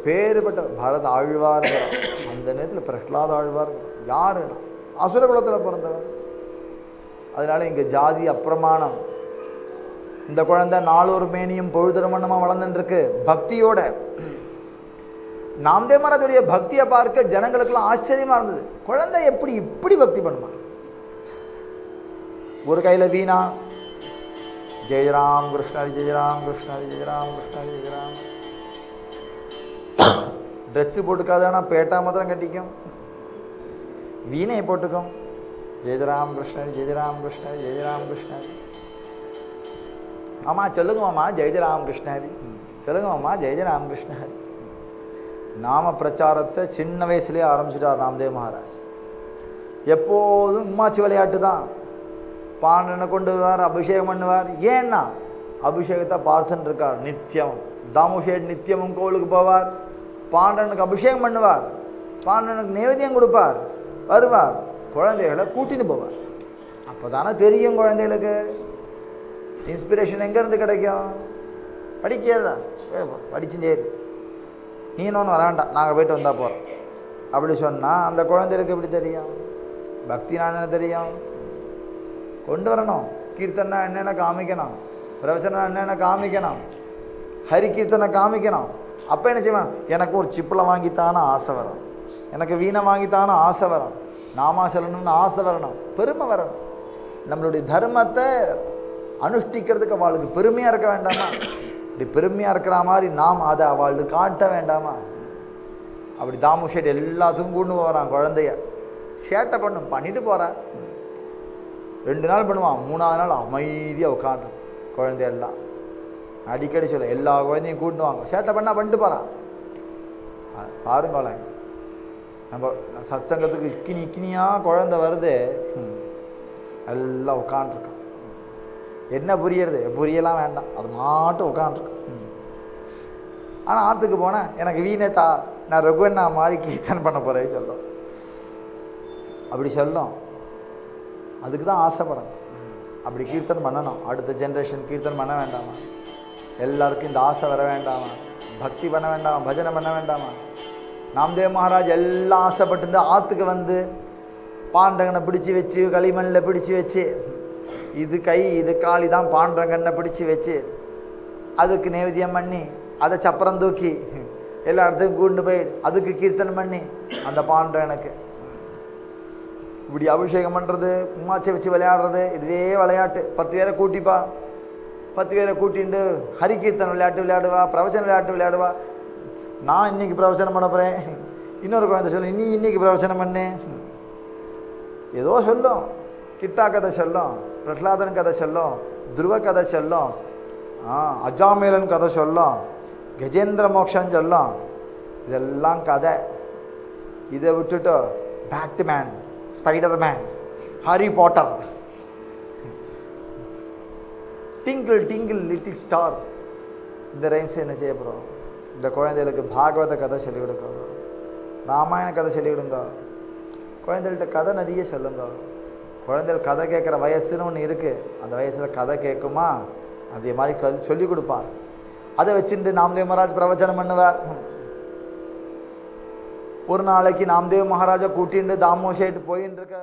பேருப்பட்ட பாரத ஆழ்வார். அந்த நேரத்தில் பிரஹ்லாத ஆழ்வார் யாருன்னா அசுர குலத்தில் பிறந்தவர். அதனால இங்கே ஜாதி அப்பிரமாணம். இந்த குழந்தை நாளொரு மேனியும் பொழுதுரமணமாக வளர்ந்துருக்கு பக்தியோட. நாம்தேவ் மகாராஜுடைய பக்தியை பார்க்க ஜனங்களுக்கெல்லாம் ஆச்சரியமாக இருந்தது. குழந்தை எப்படி இப்படி பக்தி பண்ணுமா? ஒரு கையில் வீணா, ஜெயராம் கிருஷ்ணரி ஜெயராம் கிருஷ்ணரி ஜெயராம் கிருஷ்ணரி ஜெயராம். ட்ரெஸ்ஸு போட்டுக்காதானா பேட்டா மாத்திரம் கட்டிக்கும், வீணையை போட்டுக்கும். ஜெயராம் கிருஷ்ணரி ஜெயராம் கிருஷ்ணரி ஜெயராம் கிருஷ்ணரி. மாமா சொல்லுங்க மாமா ஜெயராம் கிருஷ்ணரி, சொல்லுங்க மாமா ஜெயராம் கிருஷ்ணரி. நாம பிரச்சாரத்தை சின்ன வயசுலேயே ஆரம்பிச்சிட்டார் நாம்தேவ் மகாராஜ். எப்போதும் உம்மாச்சி விளையாட்டு தான். பாண்டனை கொண்டு வருவார், அபிஷேகம் பண்ணுவார். ஏன்னா அபிஷேகத்தை பார்த்துன்னு இருக்கார் நித்தியம். தாமுஷேட் நித்தியமும் கோவிலுக்கு போவார், பாண்டனுக்கு அபிஷேகம் பண்ணுவார், பாண்டனுக்கு நைவேத்தியம் கொடுப்பார், வருவார், குழந்தைகளை கூட்டின்னு போவார். அப்போ தானே தெரியும் குழந்தைகளுக்கு இன்ஸ்பிரேஷன் எங்கேருந்து கிடைக்கும். படிக்கிறதா படிச்சுட்டேரு, நீ இன்னொன்று வர வேண்டாம், நாங்கள் போய்ட்டு வந்தால் போகிறோம் அப்படி சொன்னால் அந்த குழந்தைகளுக்கு எப்படி தெரியும்? பக்தி நான் என்ன தெரியும்? கொண்டு வரணும். கீர்த்தனா என்னென்ன காமிக்கணும், பிரவச்சனா என்னென்ன காமிக்கணும், ஹரி கீர்த்தனை காமிக்கணும். அப்போ என்ன செய்வேன்? எனக்கு ஒரு சிப்பில் வாங்கித்தான ஆசை வரும், எனக்கு வீணை வாங்கித்தான ஆசை வரும், நாமா சொல்லணும்னு ஆசை வரணும், பெருமை வரணும். நம்மளுடைய தர்மத்தை அனுஷ்டிக்கிறதுக்கு அவளுக்கு பெருமையாக இருக்க வேண்டாமா? இப்படி பெருமையாக இருக்கிற மாதிரி நாம் அதை அவளுக்கு காட்ட வேண்டாமா? அப்படி தாமு ஷேட் எல்லாத்துக்கும் கொண்டு போகிறான். குழந்தைய ஷேட்டை பண்ணிட்டு போகிறான். 2 நாள் பண்ணுவான், 3ஆவது நாள் அமைதியாக உட்காந்து குழந்தையெல்லாம் அடிக்கடி சொல்ல எல்லா குழந்தையும் கூட்டின்னு வாங்க. சேட்டை பண்ணால் பண்ணிட்டு போகிறான். பாருங்களேன், நம்ம சத்சங்கத்துக்கு இக்கினியாக குழந்தை வருது, எல்லாம் உட்காண்ட்ருக்கான். என்ன புரியறது? புரியலாம் வேண்டாம், அது மாட்டும் உட்காண்ட்ருக்கு. ஆனால் ஆற்றுக்கு போனேன், எனக்கு வீணேத்தா, நான் ரகுவண்ணா மாதிரி கீர்த்தன் பண்ண போகிறேன் சொல்லும். அப்படி சொல்லும். அதுக்கு தான் ஆசைப்படணும். அப்படி கீர்த்தன் பண்ணணும். அடுத்த ஜென்ரேஷன் கீர்த்தன் பண்ண வேண்டாமா? எல்லாருக்கும் இந்த ஆசை வர வேண்டாமா? பக்தி பண்ண வேண்டாமா? பஜனை பண்ண வேண்டாமா? நாம்தேவ் மகாராஜ் எல்லாம் ஆசைப்பட்டு ஆற்றுக்கு வந்து பாண்டங்கனை பிடிச்சி வச்சு, களிமண்ணில் பிடிச்சி வச்சு, இது கை இது காலி தான் பாண்டங்கனை பிடிச்சி வச்சு, அதுக்கு நைவேத்தியம் பண்ணி, அதை சப்பரம் தூக்கி எல்லா இடத்துக்கும் கூண்டு போய் அதுக்கு கீர்த்தனை பண்ணி, அந்த பாண்டனுக்கு இப்படி அபிஷேகம் பண்ணுறது, உமாச்சை வச்சு விளையாடுறது, இதுவே விளையாட்டு. 10 பேரை கூட்டிப்பா, 10 பேரை கூட்டிட்டு ஹரிகீர்த்தன் விளையாட்டு விளையாடுவா, பிரவச்சன விளையாட்டு விளையாடுவா. நான் இன்றைக்கி பிரவச்சனம் பண்ண போகிறேன், இன்னொரு குழந்தை சொல்லு நீ இன்றைக்கி பிரவச்சனம் பண்ணு, ஏதோ சொல்லும். கிட்டா கதை சொல்லும், பிரஹ்லாதன் கதை சொல்லும், துருவ கதை சொல்லும், அஜாமேலன் கதை சொல்லும், கஜேந்திர மோக்ஷன் சொல்லும். இதெல்லாம் கதை. இதை விட்டுட்டு Batman, Spiderman, Harry Potter, twinkle twinkle little star, இந்த ரைம்ஸ் என்ன செய்ய போகிறோம்? இந்த குழந்தைகளுக்கு பாகவத கதை சொல்லிக் கொடுங்க, ராமாயண கதை சொல்லிக் கொடுங்க. குழந்தைகள்கிட்ட கதை நிறைய சொல்லுங்க. குழந்தைகள் கதை கேட்குற வயசுன்னு ஒன்று இருக்குது. அந்த வயசில் கதை கேட்குமா, அதே மாதிரி சொல்லிக் கொடுப்பார். அதை வச்சுட்டு நாம்தேவ் மகாராஜ் பிரவச்சனம் பண்ணுவார். ஒரு நாளைக்கு நாம்தேவ் மகாராஜை கூட்டிட்டு தாமோ ஷேட் போயின்னு இருக்க